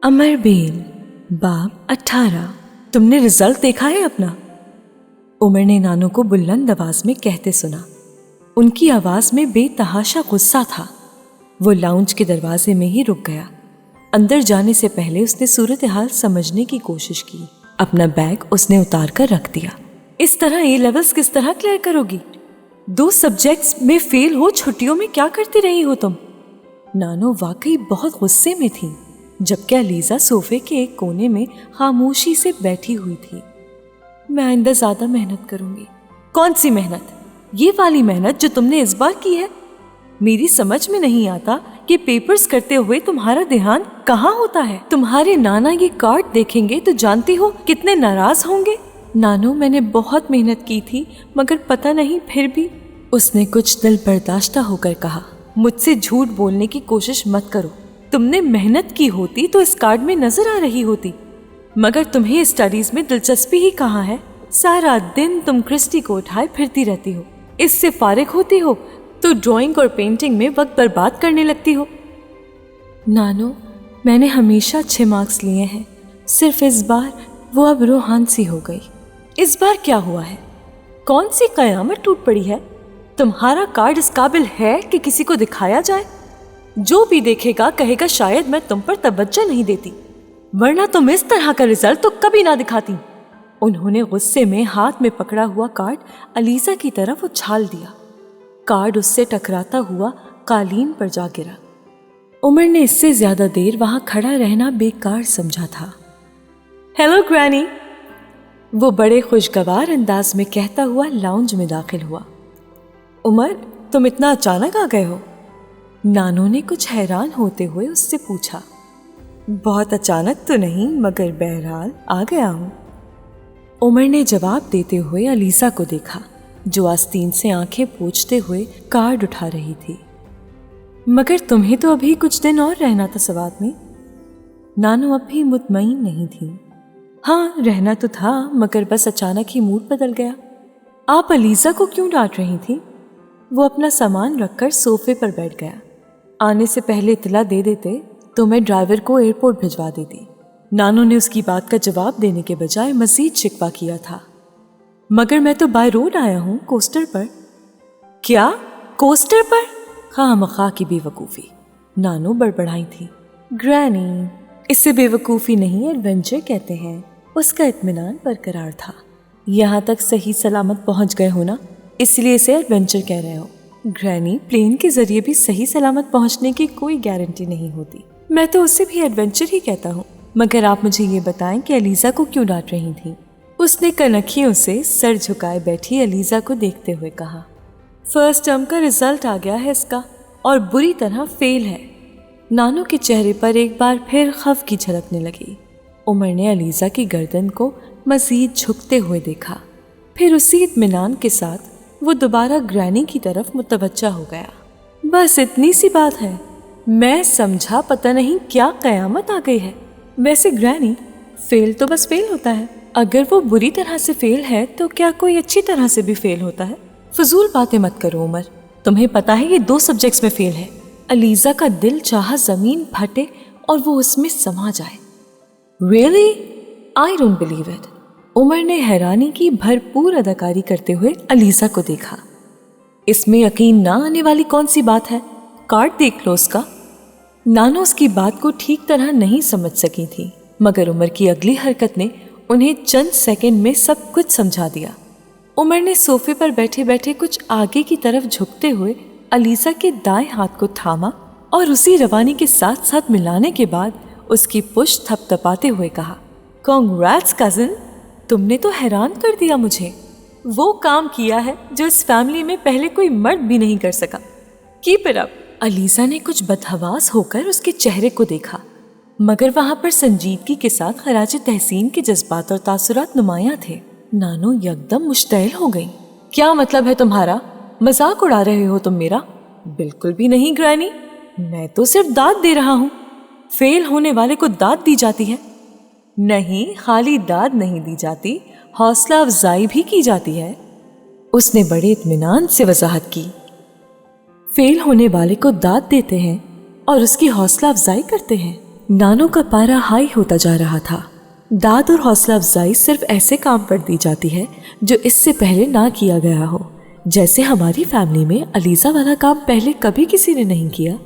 अमर bell बाब 18। तुमने result देखा है अपना? उमर ने नानू को बुलंद आवाज में कहते सुना। उनकी आवाज में बेतहाशा गुस्सा था। वो लाउंज के दरवाजे में ही रुक गया। अंदर जाने से पहले उसने सूरत हाल समझने की कोशिश की। अपना बैग उसने उतार कर रख दिया। इस तरह ए लेवल्स किस तरह क्लियर करोगी? 2 सब्जेक्ट्स में फेल हो छुट्टियों में क्या करती रही हो तुम? नानू वाकई बहुत गुस्से में थी, जबकि अलीजा सोफे के एक कोने में खामोशी से बैठी हुई थी। मैं आइंदा ज्यादा मेहनत करूंगी। कौन सी मेहनत? ये वाली मेहनत जो तुमने इस बार की है। मेरी समझ में नहीं आता कि पेपर्स करते हुए तुम्हारा ध्यान कहाँ होता है। तुम्हारे नाना ये कार्ड देखेंगे तो जानती हो कितने नाराज होंगे। नानू, मैंने बहुत मेहनत की थी, मगर पता नहीं फिर भी। उसने कुछ दिल बर्दाश्ता होकर कहा, मुझसे झूठ बोलने की कोशिश मत करो। तुमने मेहनत की होती तो इस कार्ड में नजर आ रही होती, मगर तुम्हें स्टडीज में दिलचस्पी ही कहाँ है। सारा दिन तुम क्रिस्टी को उठाए फिरती रहती हो। इससे फारिग होती हो तो ड्राइंग और पेंटिंग में वक्त बर्बाद करने लगती हो। नानू, मैंने हमेशा अच्छे मार्क्स लिए हैं, सिर्फ इस बार वो अब रूहान सी हो गई। इस बार क्या हुआ है? कौन सी कयामत टूट पड़ी है? तुम्हारा कार्ड इस काबिल है कि किसी को दिखाया जाए? जो भी देखेगा कहेगा शायद मैं तुम पर तवज्जो नहीं देती, वरना तुम इस तरह का रिजल्ट तो कभी ना दिखाती। उन्होंने गुस्से में हाथ में पकड़ा हुआ कार्ड अलीजा की तरफ उछाल दिया। कार्ड उससे टकराता हुआ कालीन पर जा गिरा। उमर ने इससे ज्यादा देर वहां खड़ा रहना बेकार समझा था। हेलो ग्रैनी, वो बड़े खुशगवार अंदाज में कहता हुआ लाउंज में दाखिल हुआ। उमर, तुम इतना अचानक आ गए हो? नानू ने कुछ हैरान होते हुए उससे पूछा। बहुत अचानक तो नहीं, मगर बहरहाल आ गया हूं। उमर ने जवाब देते हुए अलीजा को देखा, जो आस्तीन से आंखें पोंछते हुए कार्ड उठा रही थी। मगर तुम्हें तो अभी कुछ दिन और रहना था सवात में। नानू अब भी मुतमईन नहीं थी। हाँ, रहना तो था, मगर बस अचानक ही मूड बदल गया। आप अलीजा को क्यों डांट रही थी? वो अपना सामान रखकर सोफे पर बैठ गया। आने से पहले इतला दे देते तो मैं ड्राइवर को एयरपोर्ट भिजवा देती। नानू ने उसकी बात का जवाब देने के बजाय मजीद शिकवा किया था। मगर मैं तो बाय रोड आया हूँ, कोस्टर पर। क्या? कोस्टर पर? हाँ, मखा की बेवकूफ़ी, नानू बड़बड़ाई थी। ग्रैनी, इसे बेवकूफ़ी नहीं एडवेंचर कहते हैं। उसका इत्मीनान बरकरार था। यहाँ तक सही सलामत पहुँच गए हो ना, इसलिए इसे एडवेंचर कह रहे हो। ग्रैनी, प्लेन के जरिए भी सही सलामत पहुँचने की कोई गारंटी नहीं होती। मैं तो उसे भी एडवेंचर ही कहता हूँ। मगर आप मुझे ये बताएं कि अलीजा को क्यों डांट रही थी? उसने कनखियों से सर झुकाए बैठी अलीजा को देखते हुए कहा। फर्स्ट टर्म का रिजल्ट आ गया है इसका, और बुरी तरह फेल है। नानू के चेहरे पर एक बार फिर खौफ की झलकने लगी। उमर ने अलीजा की गर्दन को मजीद झुकते हुए देखा। फिर उसी इत्मीनान के साथ वो दोबारा ग्रैनी की तरफ मुतवज्जा हो गया। बस इतनी सी बात है। मैं समझा पता नहीं क्या कयामत आ गई है। वैसे ग्रैनी, फेल तो बस फेल होता है। अगर वो बुरी तरह से फेल है तो क्या कोई अच्छी तरह से भी फेल होता है? फजूल बातें मत करो उमर। तुम्हें पता है ये 2 सब्जेक्ट्स में फेल है। अलीजा का दिल चाहा जमीन फटे और वो उसमें समा जाए। Really? I don't believe it. Umar ने हैरानी की भरपूर अदाकारी करते हुए अलीजा को देखा। इसमें यकीन ना आने वाली कौन सी बात है? कार्ड देख लो उसका। नानू उसकी बात को ठीक तरह नहीं समझ सकी थी, मगर उमर की अगली हरकत ने उन्हें चंद सेकंड में सब कुछ समझा दिया। उमर ने सोफे पर बैठे बैठे कुछ आगे की तरफ झुकते हुए अलीजा के दाएं हाथ को थामा और उसी रवानी के साथ साथ मिलाने के बाद उसकी पुश्त थपथपाते हुए कहा, कांग्रेट्स कजिन, तुमने तो हैरान कर दिया मुझे। वो काम किया है जो इस फैमिली में पहले कोई मर्द भी नहीं कर सका। Keep it up. अलीजा ने कुछ बदहवास होकर उसके चेहरे को देखा, मगर वहां पर संजीदगी के साथ खराज तहसीन के जज्बात और तासुरात नुमायां थे। नानू यकदम मुश्तइल हो गई। क्या मतलब है तुम्हारा? मजाक उड़ा रहे हो तुम मेरा? बिल्कुल भी नहीं ग्रैनी, मैं तो सिर्फ दाद दे रहा हूँ। फेल होने वाले को दाद दी जाती है? नहीं, खाली दाद नहीं दी जाती, हौसला अफजाई भी की जाती है। उसने बड़े इत्मीनान से वजाहत की। फेल होने वाले को दाद देते हैं और उसकी हौसला अफजाई करते हैं। नानो का पारा हाई होता जा रहा था। दाद और हौसला अफजाई सिर्फ ऐसे काम पर दी जाती है जो इससे पहले ना किया गया हो। जैसे हमारी फैमिली में अलीज़ा वाला काम पहले कभी किसी ने नहीं किया,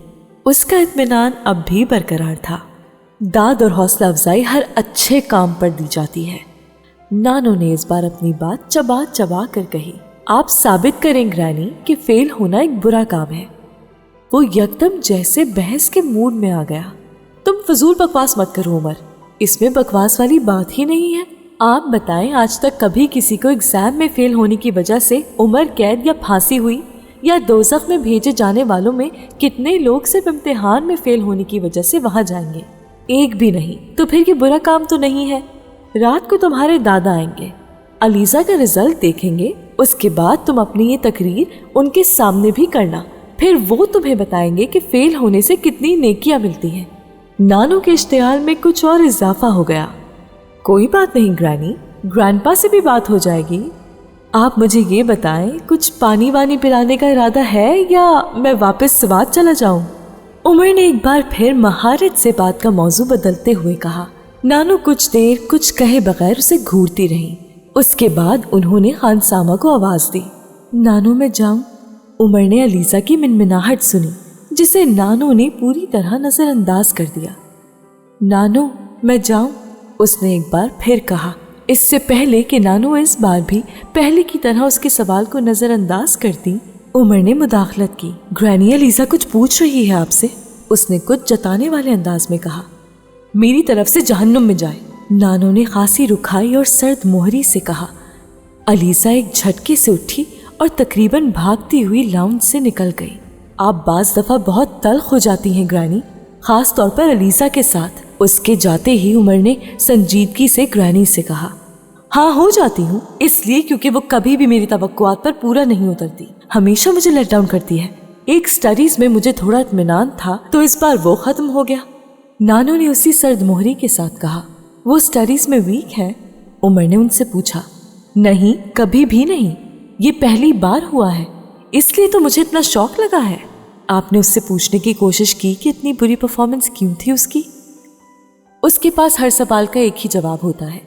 उसका इत्मीनान अब भी बरकरार था। दाद और हौसला अफजाई हर अच्छे काम पर दी जाती है। नानो ने इस बार अपनी बात चबा चबा कर कही, आप साबित करें ग्रैनी कि फेल होना एक बुरा काम है। वो यकदम जैसे बहस के मूड में आ गया। तुम फजूल बकवास मत करो उमर, इसमें बकवास वाली बात ही नहीं है। आप बताएं, आज तक कभी किसी को एग्जाम में फेल होने की वजह से उम्र कैद या फांसी हुई? या दोज़ख में भेजे जाने वालों में कितने लोग सिर्फ इम्तिहान में फेल होने की वजह से वहां जाएंगे? एक भी नहीं। तो फिर ये बुरा काम तो नहीं है। रात को तुम्हारे दादा आएंगे, अलीज़ा का रिजल्ट देखेंगे, उसके बाद तुम अपनी ये तकरीर उनके सामने भी करना। फिर वो तुम्हें बताएंगे कि फेल होने से कितनी नेकियां मिलती हैं। नानो के इश्तिहाल में कुछ और इजाफा हो गया। कोई बात नहीं ग्रैनी, ग्रैंडपा से भी बात हो जाएगी। आप मुझे ये बताएं, कुछ पानी वानी पिलाने का इरादा है या मैं वापस स्वाद चला जाऊं? उमर ने एक बार फिर महारत से बात का मौजू बदलते हुए कहा। नानो कुछ देर कुछ कहे बगैर उसे घूरती रही। उसके बाद उन्होंने खानसामा को आवाज दी। नानो मैं जाऊं? उमर ने अलीज़ा की मिनमिनाहट सुनी, जिसे नानो ने पूरी तरह नजरअंदाज कर दिया। नानो मैं जाऊं? उसने एक बार फिर कहा। इससे पहले कि नानो इस बार भी पहले की तरह उसके सवाल को नजरअंदाज करती, उमर ने मुदाखलत की। ग्रैनी, अलीज़ा कुछ पूछ रही है आपसे, उसने कुछ जताने वाले अंदाज में कहा। मेरी तरफ से जहन्नुम में जाए, नानो ने खांसी रुखाई और सर्द मोहरी से कहा। अलीज़ा एक झटके से उठी और तकरीबन भागती हुई लाउंज से निकल गई। आप बाज दफा बहुत तल्ख हो जाती हैं ग्रैनी, खास तौर पर अलीज़ा के साथ। उसके जाते ही उमर ने संजीदगी से ग्रैनी से कहा। हाँ हो जाती हूँ, इसलिए क्योंकि वो कभी भी मेरी तवक्कुआत पर पूरा नहीं उतरती, हमेशा मुझे लेट डाउन करती है। एक स्टडीज में मुझे थोड़ा इत्मीनान था तो इस बार वो खत्म हो गया। नानो ने उसी सर्द मोहरी के साथ कहा। वो स्टडीज में वीक है? उमर ने उनसे पूछा। नहीं, कभी भी नहीं, ये पहली बार हुआ है, इसलिए तो मुझे इतना शौक लगा है। आपने उससे पूछने की कोशिश की कि इतनी बुरी परफॉर्मेंस क्यों थी उसकी? उसके पास हर सवाल का एक ही जवाब होता है,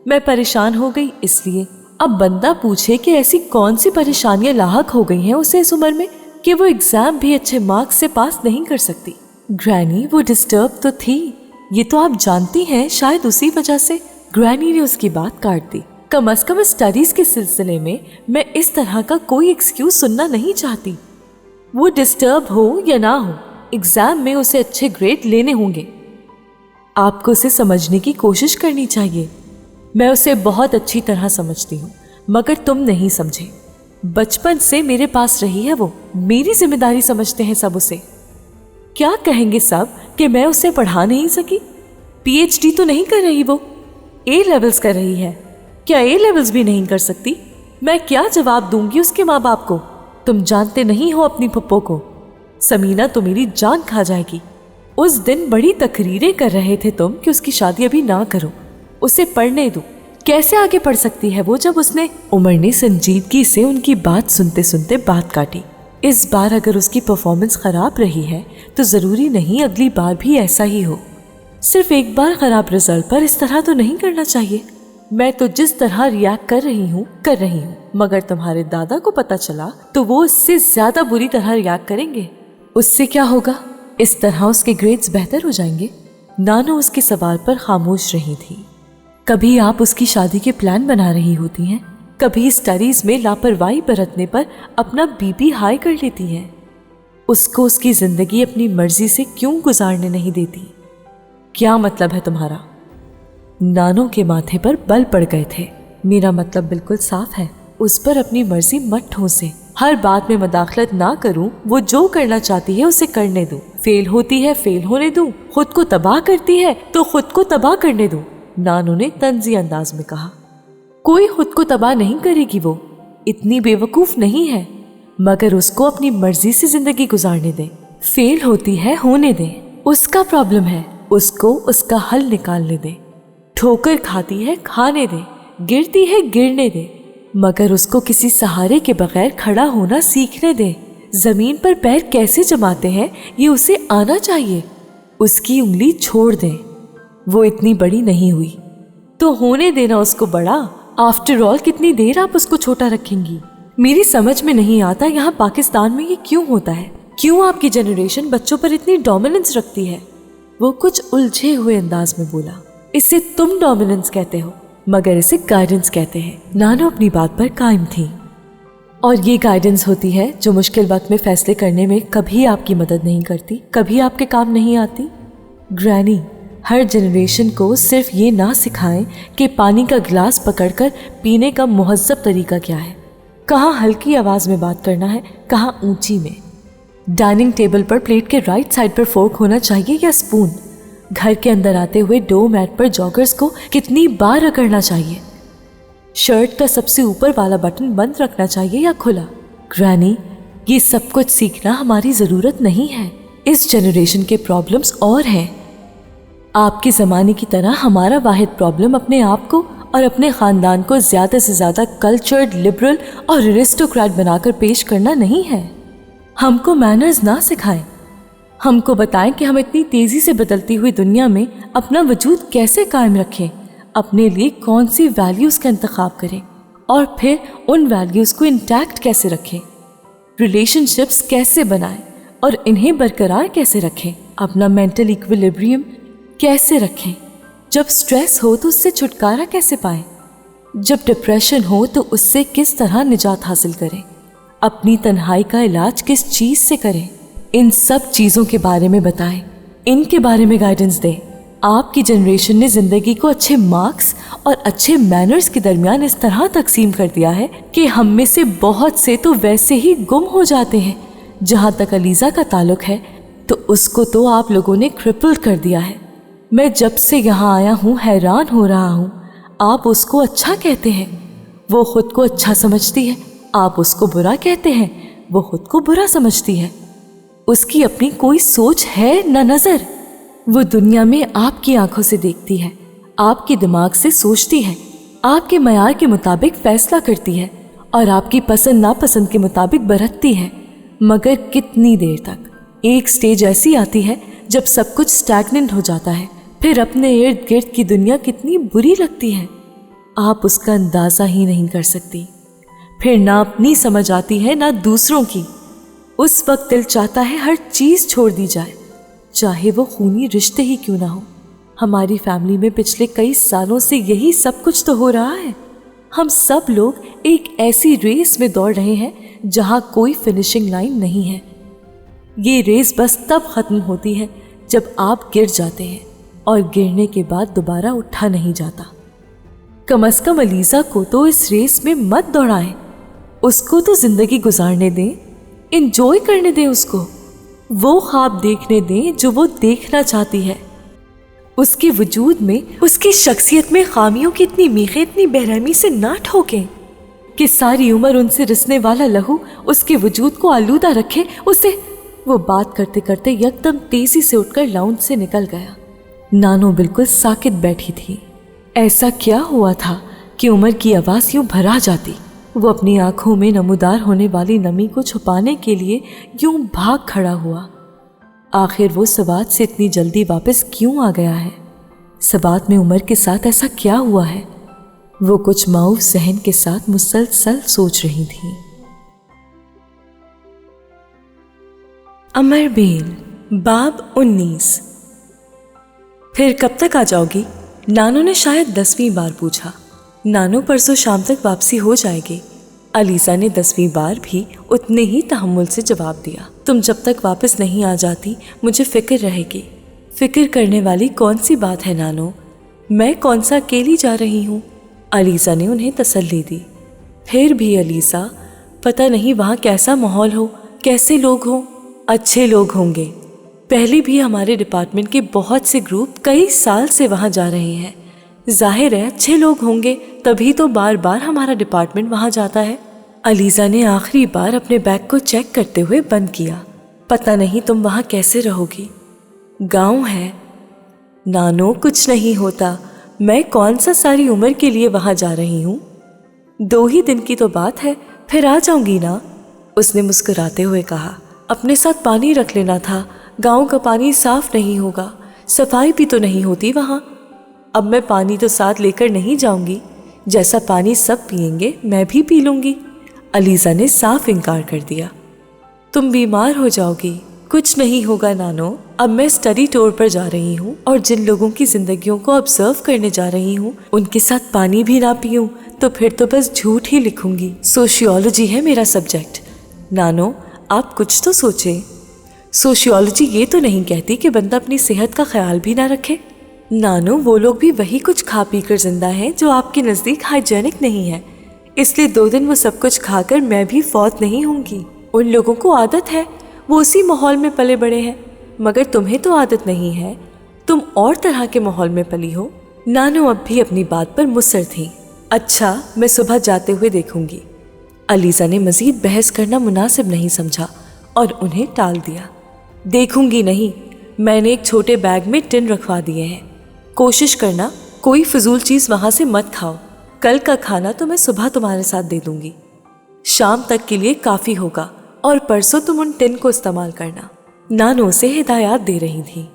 मैं परेशान हो गई इसलिए। अब बंदा पूछे कि ऐसी कौन सी परेशानियां लाहक हो गई हैं उसे इस उम्र में कि वो एग्जाम भी अच्छे मार्क्स से पास नहीं कर सकती। ग्रैनी, वो डिस्टर्ब तो थी, ये तो आप जानती हैं, शायद उसी वजह से। ग्रैनी ने उसकी बात काट दी। कम अज कम स्टडीज के सिलसिले में मैं इस तरह का कोई एक्सक्यूज सुनना नहीं चाहती। वो डिस्टर्ब हो या ना हो, एग्जाम में उसे अच्छे ग्रेड लेने होंगे। आपको उसे समझने की कोशिश करनी चाहिए। मैं उसे बहुत अच्छी तरह समझती हूँ, मगर तुम नहीं समझे। बचपन से मेरे पास रही है वो, मेरी जिम्मेदारी समझते हैं सब उसे। क्या कहेंगे सब कि मैं उसे पढ़ा नहीं सकी? पीएचडी तो नहीं कर रही वो, ए लेवल्स कर रही है। क्या ए लेवल्स भी नहीं कर सकती? मैं क्या जवाब दूंगी उसके माँ बाप को? तुम जानते नहीं हो अपनी पप्पो को, समीना तो मेरी जान खा जाएगी। उस दिन बड़ी तकरीरें कर रहे थे तुम कि उसकी शादी अभी ना करो, उसे पढ़ने दो। कैसे आगे पढ़ सकती है वो जब उसने? उमर ने संजीदगी से उनकी बात सुनते सुनते बात काटी। इस बार अगर उसकी परफॉर्मेंस खराब रही है तो जरूरी नहीं अगली बार भी ऐसा ही हो। सिर्फ एक बार खराब रिजल्ट पर इस तरह तो नहीं करना चाहिए। मैं तो जिस तरह रिएक्ट कर रही हूँ, मगर तुम्हारे दादा को पता चला तो वो उससे ज्यादा बुरी तरह रिएक्ट करेंगे। उससे क्या होगा? इस तरह उसके ग्रेड्स बेहतर हो जाएंगे। नानो उसके सवाल पर खामोश रही थी। कभी आप उसकी शादी के प्लान बना रही होती हैं, कभी स्टडीज में लापरवाही बरतने पर अपना बीपी हाई कर लेती हैं। उसको उसकी जिंदगी अपनी मर्जी से क्यों गुजारने नहीं देती? क्या मतलब है तुम्हारा? नानो के माथे पर बल पड़ गए थे। मेरा मतलब बिल्कुल साफ है, उस पर अपनी मर्जी मत ठोसे। हर बात में मदाखलत ना करूं, वो जो करना चाहती है उसे करने दूं। फेल होती है फेल होने दूं, खुद को तबाह करती है तो खुद को तबाह करने दूं। नानो ने तंजी अंदाज में कहा। कोई खुद को तबाह नहीं करेगी, वो इतनी बेवकूफ नहीं है, मगर उसको अपनी मर्जी से जिंदगी गुजारने दें। फेल होती है होने दें, उसका प्रॉब्लम है, उसको उसका हल निकालने दें। ठोकर खाती है खाने दें, गिरती है गिरने दें, मगर उसको किसी सहारे के बगैर खड़ा होना सीखने दें। जमीन पर पैर कैसे जमाते हैं ये उसे आना चाहिए। اس کی انگلی چھوڑ دیں، وہ اتنی بڑی نہیں ہوئی تو ہونے دینا اس کو بڑا۔ آفٹر آل کتنی دیر آپ اس کو چھوٹا رکھیں گی؟ میری سمجھ میں نہیں آتا یہاں پاکستان میں یہ کیوں ہوتا ہے، کیوں آپ کی جنریشن بچوں پر اتنی ڈومیننس رکھتی ہے؟ وہ کچھ الجھے ہوئے انداز میں بولا، اسے تم ڈومیننس کہتے ہو مگر اسے گائیڈنس کہتے ہیں۔ نانو اپنی بات پر قائم تھی، اور یہ گائیڈنس ہوتی ہے جو مشکل وقت میں فیصلے کرنے میں کبھی آپ کی مدد نہیں کرتی، کبھی آپ کے کام نہیں آتی۔ گرینی، ہر جنریشن کو صرف یہ نہ سکھائیں کہ پانی کا گلاس پکڑ کر پینے کا مہذب طریقہ کیا ہے، کہاں ہلکی آواز میں بات کرنا ہے، کہاں اونچی میں، ڈائننگ ٹیبل پر پلیٹ کے رائٹ سائڈ پر فورک ہونا چاہیے یا اسپون، گھر کے اندر آتے ہوئے ڈور میٹ پر جاگرز کو کتنی بار رگڑنا چاہیے، شرٹ کا سب سے اوپر والا بٹن بند رکھنا چاہیے یا کھلا۔ گرینی، یہ سب کچھ سیکھنا ہماری ضرورت نہیں ہے، اس جنریشن کے پرابلمز اور ہیں۔ آپ کے زمانے کی طرح ہمارا واحد پرابلم اپنے آپ کو اور اپنے خاندان کو زیادہ سے زیادہ کلچرڈ، لبرل اور ارسٹوکریٹ بنا کر پیش کرنا نہیں ہے۔ ہم کو مینرز نہ سکھائیں، ہم کو بتائیں کہ ہم اتنی تیزی سے بدلتی ہوئی دنیا میں اپنا وجود کیسے قائم رکھیں، اپنے لیے کون سی ویلیوز کا انتخاب کریں اور پھر ان ویلیوز کو انٹیکٹ کیسے رکھیں، ریلیشن شپس کیسے بنائیں اور انہیں برقرار کیسے رکھیں، اپنا مینٹل ایکویلیبریم کیسے رکھیں، جب سٹریس ہو تو اس سے چھٹکارا کیسے پائیں، جب ڈپریشن ہو تو اس سے کس طرح نجات حاصل کریں، اپنی تنہائی کا علاج کس چیز سے کریں، ان سب چیزوں کے بارے میں بتائیں، ان کے بارے میں گائیڈنس دیں۔ آپ کی جنریشن نے زندگی کو اچھے مارکس اور اچھے مینرز کے درمیان اس طرح تقسیم کر دیا ہے کہ ہم میں سے بہت سے تو ویسے ہی گم ہو جاتے ہیں۔ جہاں تک علیزہ کا تعلق ہے تو اس کو تو آپ لوگوں نے کرپل کر دیا ہے۔ میں جب سے یہاں آیا ہوں حیران ہو رہا ہوں، آپ اس کو اچھا کہتے ہیں، وہ خود کو اچھا سمجھتی ہے، آپ اس کو برا کہتے ہیں، وہ خود کو برا سمجھتی ہے۔ اس کی اپنی کوئی سوچ ہے نہ نظر، وہ دنیا میں آپ کی آنکھوں سے دیکھتی ہے، آپ کے دماغ سے سوچتی ہے، آپ کے معیار کے مطابق فیصلہ کرتی ہے اور آپ کی پسند ناپسند کے مطابق برتتی ہے، مگر کتنی دیر تک؟ ایک سٹیج ایسی آتی ہے جب سب کچھ سٹیگننٹ ہو جاتا ہے، پھر اپنے ارد گرد کی دنیا کتنی بری لگتی ہے، آپ اس کا اندازہ ہی نہیں کر سکتی، پھر نہ اپنی سمجھ آتی ہے نہ دوسروں کی۔ اس وقت دل چاہتا ہے ہر چیز چھوڑ دی جائے، چاہے وہ خونی رشتے ہی کیوں نہ ہو۔ ہماری فیملی میں پچھلے کئی سالوں سے یہی سب کچھ تو ہو رہا ہے۔ ہم سب لوگ ایک ایسی ریس میں دوڑ رہے ہیں جہاں کوئی فنشنگ لائن نہیں ہے۔ یہ ریس بس تب ختم ہوتی ہے جب آپ گر جاتے ہیں اور گرنے کے بعد دوبارہ اٹھا نہیں جاتا۔ کم از کم علیزہ کو تو اس ریس میں مت دوڑائیں، اس کو تو زندگی گزارنے دیں، انجوائے کرنے دیں، اس کو وہ خواب دیکھنے دیں جو وہ دیکھنا چاہتی ہے۔ اس کے وجود میں، اس کی شخصیت میں خامیوں کی اتنی میخیں اتنی بے رحمی سے نہ ٹھوکیں کہ ساری عمر ان سے رسنے والا لہو اس کے وجود کو آلودہ رکھے اسے۔ وہ بات کرتے کرتے یکدم تیزی سے اٹھ کر لاؤنج سے نکل گیا۔ نانو بالکل ساکت بیٹھی تھی۔ ایسا کیا ہوا تھا کہ عمر کی آواز یوں بھرا جاتی؟ وہ اپنی آنکھوں میں نمودار ہونے والی نمی کو چھپانے کے لیے یوں بھاگ کھڑا ہوا۔ آخر وہ سبات سے اتنی جلدی واپس کیوں آ گیا ہے؟ سبات میں عمر کے ساتھ ایسا کیا ہوا ہے؟ وہ کچھ معاوف ذہن کے ساتھ مسلسل سوچ رہی تھی۔ امر بیل، باب 19۔ پھر کب تک آ جاؤ گی؟ نانو نے شاید 10ویں بار پوچھا۔ نانو پرسوں شام تک واپسی ہو جائے گی۔ علیزہ نے 10ویں بار بھی اتنے ہی تحمل سے جواب دیا۔ تم جب تک واپس نہیں آ جاتی مجھے فکر رہے گی۔ فکر کرنے والی کون سی بات ہے نانو؟ میں کون سا اکیلی جا رہی ہوں؟ علیزہ نے انہیں تسلی دی۔ پھر بھی علیزہ، پتہ نہیں وہاں کیسا ماحول ہو، کیسے لوگ ہوں۔ اچھے لوگ ہوں گے، پہلے بھی ہمارے ڈپارٹمنٹ کے بہت سے گروپ کئی سال سے وہاں جا رہے ہیں، ظاہر ہے اچھے لوگ ہوں گے، تبھی تو بار بار ہمارا ڈپارٹمنٹ وہاں جاتا ہے۔ علیزہ نے آخری بار اپنے بیگ کو چیک کرتے ہوئے بند کیا۔ پتہ نہیں تم وہاں کیسے رہو گی، گاؤں ہے۔ نانو، کچھ نہیں ہوتا، میں کون سا ساری عمر کے لیے وہاں جا رہی ہوں، 2 ہی دن کی تو بات ہے، پھر آ جاؤں گی نا، اس نے مسکراتے ہوئے کہا۔ اپنے ساتھ پانی رکھ لینا تھا، गांव का पानी साफ नहीं होगा, सफाई भी तो नहीं होती वहाँ। अब मैं पानी तो साथ लेकर नहीं जाऊंगी, जैसा पानी सब पिएंगे मैं भी पी लूंगी। अलीज़ा ने साफ इनकार कर दिया। तुम बीमार हो जाओगी। कुछ नहीं होगा नानो, अब मैं स्टडी टूर पर जा रही हूँ और जिन लोगों की जिंदगियों को ऑब्जर्व करने जा रही हूँ उनके साथ पानी भी ना पीऊँ तो फिर तो बस झूठ ही लिखूंगी। सोशियोलॉजी है मेरा सब्जेक्ट। नानो आप कुछ तो सोचें। सोशियोलॉजी ये तो नहीं कहती कि बंदा अपनी सेहत का ख्याल भी ना रखे। नानो वो लोग भी वही कुछ खा पी कर जिंदा हैं जो आपके नज़दीक हाइजेनिक नहीं है, इसलिए 2 दिन वो सब कुछ खाकर मैं भी फौत नहीं होंगी। उन लोगों को आदत है, वो उसी माहौल में पले बड़े हैं, मगर तुम्हें तो आदत नहीं है, तुम और तरह के माहौल में पली हो। नानो अब भी अपनी बात पर मुसर थी। अच्छा मैं सुबह जाते हुए देखूंगी। अलीज़ा ने मजीद बहस करना मुनासिब नहीं समझा और उन्हें टाल दिया। देखूंगी नहीं, मैंने एक छोटे बैग में टिन रखवा दिए हैं। कोशिश करना कोई फजूल चीज़ वहाँ से मत खाओ। कल का खाना तो मैं सुबह तुम्हारे साथ दे दूंगी, शाम तक के लिए काफ़ी होगा, और परसों तुम उन टिन को इस्तेमाल करना। नानो उसे हिदायत दे रही थी।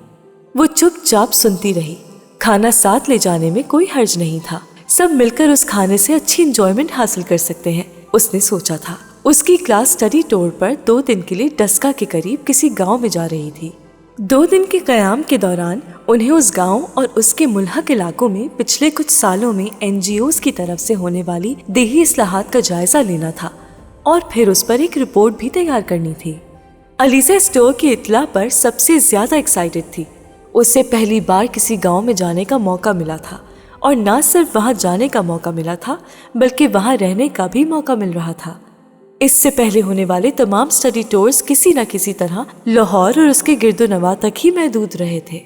वो चुपचाप सुनती रही। खाना साथ ले जाने में कोई हर्ज नहीं था, सब मिलकर उस खाने से अच्छी इंजॉयमेंट हासिल कर सकते हैं, उसने सोचा था। उसकी क्लास स्टडी टूर पर 2 दिन के लिए डस्का के करीब किसी गांव में जा रही थी। 2 दिन के क़याम के दौरान उन्हें उस गांव और उसके मुल्हक इलाकों में पिछले कुछ सालों में NGOs की तरफ से होने वाली देही इस्लाहात का जायजा लेना था और फिर उस पर एक रिपोर्ट भी तैयार करनी थी। अलीज़ा स्टोर की इत्तला पर सबसे ज्यादा एक्साइटेड थी। उसे पहली बार किसी गांव में जाने का मौका मिला था, और न सिर्फ वहां जाने का मौका मिला था बल्कि वहां रहने का भी मौका मिल रहा था। इससे पहले होने वाले तमाम स्टडी टूर्स किसी न किसी तरह लाहौर और उसके गिरदोनवा तक ही महदूद रहे थे।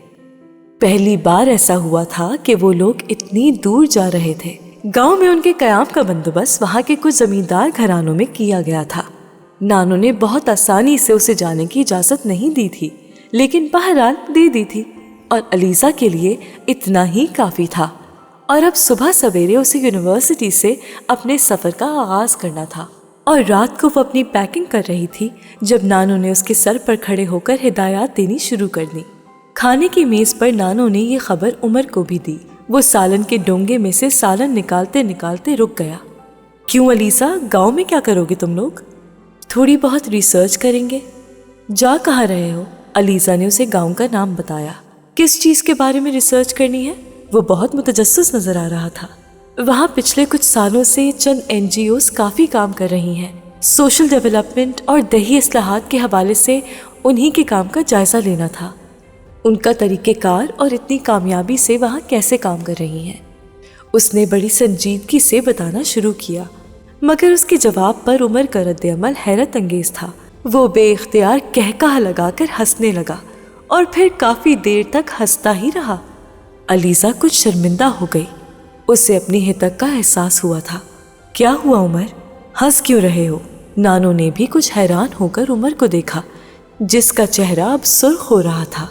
पहली बार ऐसा हुआ था कि वो लोग इतनी दूर जा रहे थे। गांव में उनके कयाम का बंदोबस्त वहां के कुछ जमींदार घरानों में किया गया था। नानो ने बहुत आसानी से उसे जाने की इजाजत नहीं दी थी, लेकिन बहरहाल दे दी थी, और अलीज़ा के लिए इतना ही काफी था। और अब सुबह सवेरे उसे यूनिवर्सिटी से अपने सफर का आगाज करना था, और रात को वो अपनी पैकिंग कर रही थी जब नानो ने उसके सर पर खड़े होकर हिदायत देनी शुरू कर दी। खाने की मेज पर नानो ने ये खबर उमर को भी दी। वो सालन के डोंगे में से सालन निकालते निकालते रुक गया। क्यों अलीज़ा, गांव में क्या करोगे तुम लोग? थोड़ी बहुत रिसर्च करेंगे। जा कहाँ रहे हो? अलीज़ा ने उसे गांव का नाम बताया। किस चीज़ के बारे में रिसर्च करनी है? वो बहुत मुतजस्सिस नजर आ रहा था। वहाँ पिछले कुछ सालों से चंद NGOs काफ़ी काम कर रही हैं। सोशल डेवलपमेंट और दही इस्लाहात के हवाले से उन्हीं के काम का जायज़ा लेना था। उनका तरीक़ेकार और इतनी कामयाबी से वहाँ कैसे काम कर रही हैं। उसने बड़ी संजीदगी से बताना शुरू किया, मगर उसके जवाब पर उमर का रद्द-ए-अमल हैरत अंगेज था। वो बेइख्तियार कहकहा लगाकर हंसने लगा और फिर काफ़ी देर तक हंसता ही रहा। अलीज़ा कुछ शर्मिंदा हो गई। उसे अपनी हितक का एहसास हुआ था। क्या हुआ उमर, हंस क्यों रहे हो? नानो ने भी कुछ हैरान होकर उमर को देखा, जिसका चेहरा अब सुर्ख हो रहा था।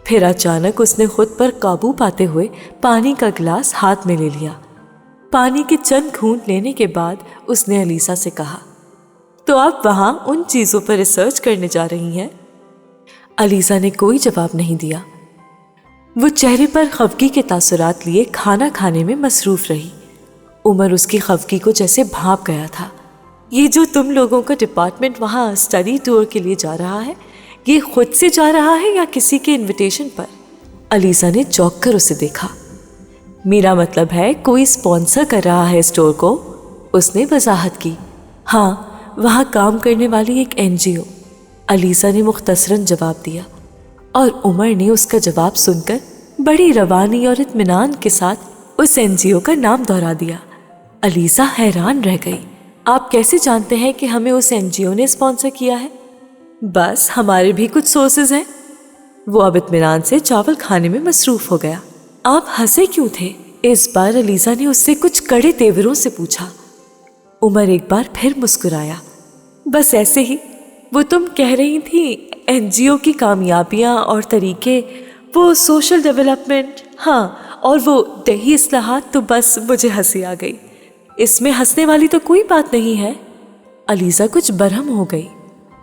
फिर अचानक उसने खुद पर काबू पाते हुए पानी का गिलास हाथ में ले लिया। पानी के चंद घूंट लेने के बाद उसने अलीज़ा से कहा, तो आप वहाँ उन चीज़ों पर रिसर्च करने जा रही हैं? अलीज़ा ने कोई जवाब नहीं दिया। वो चेहरे पर खफगी के तासुरात लिए खाना खाने में मसरूफ रही। उमर उसकी खफगी को जैसे भांप गया था। ये जो तुम लोगों का डिपार्टमेंट वहाँ स्टडी टूर के लिए जा रहा है, ये खुद से जा रहा है या किसी के इनविटेशन पर? अलीज़ा ने चौंक कर उसे देखा। मेरा मतलब है कोई स्पॉन्सर कर रहा है स्टोर को, उसने वजाहत की। हाँ, वहाँ काम करने वाली एक NGO, अलीज़ा ने मुख्तसरन जवाब दिया, और उमर ने उसका जवाब सुनकर बड़ी रवानी और इत्मीनान के साथ उस NGO का नाम दोहरा दिया। अलीज़ा हैरान रह गई। आप कैसे जानते हैं कि हमें उस NGO ने स्पॉन्सर किया है? बस हमारे भी कुछ सोर्सेज हैं। वो अब इत्मीनान से चावल खाने में मसरूफ हो गया। आप हंसे क्यों थे? इस बार अलीज़ा ने उससे कुछ कड़े तेवरों से पूछा। उमर एक बार फिर मुस्कुराया। बस ऐसे ही। वो तुम कह रही थी NGO की कामयाबियां और तरीके, वो सोशल डेवलपमेंट, हाँ, और वो दही इस्लाहात, तो बस मुझे हंसी आ गई। इसमें हंसने वाली तो कोई बात नहीं है। अलीज़ा कुछ बरहम हो गई।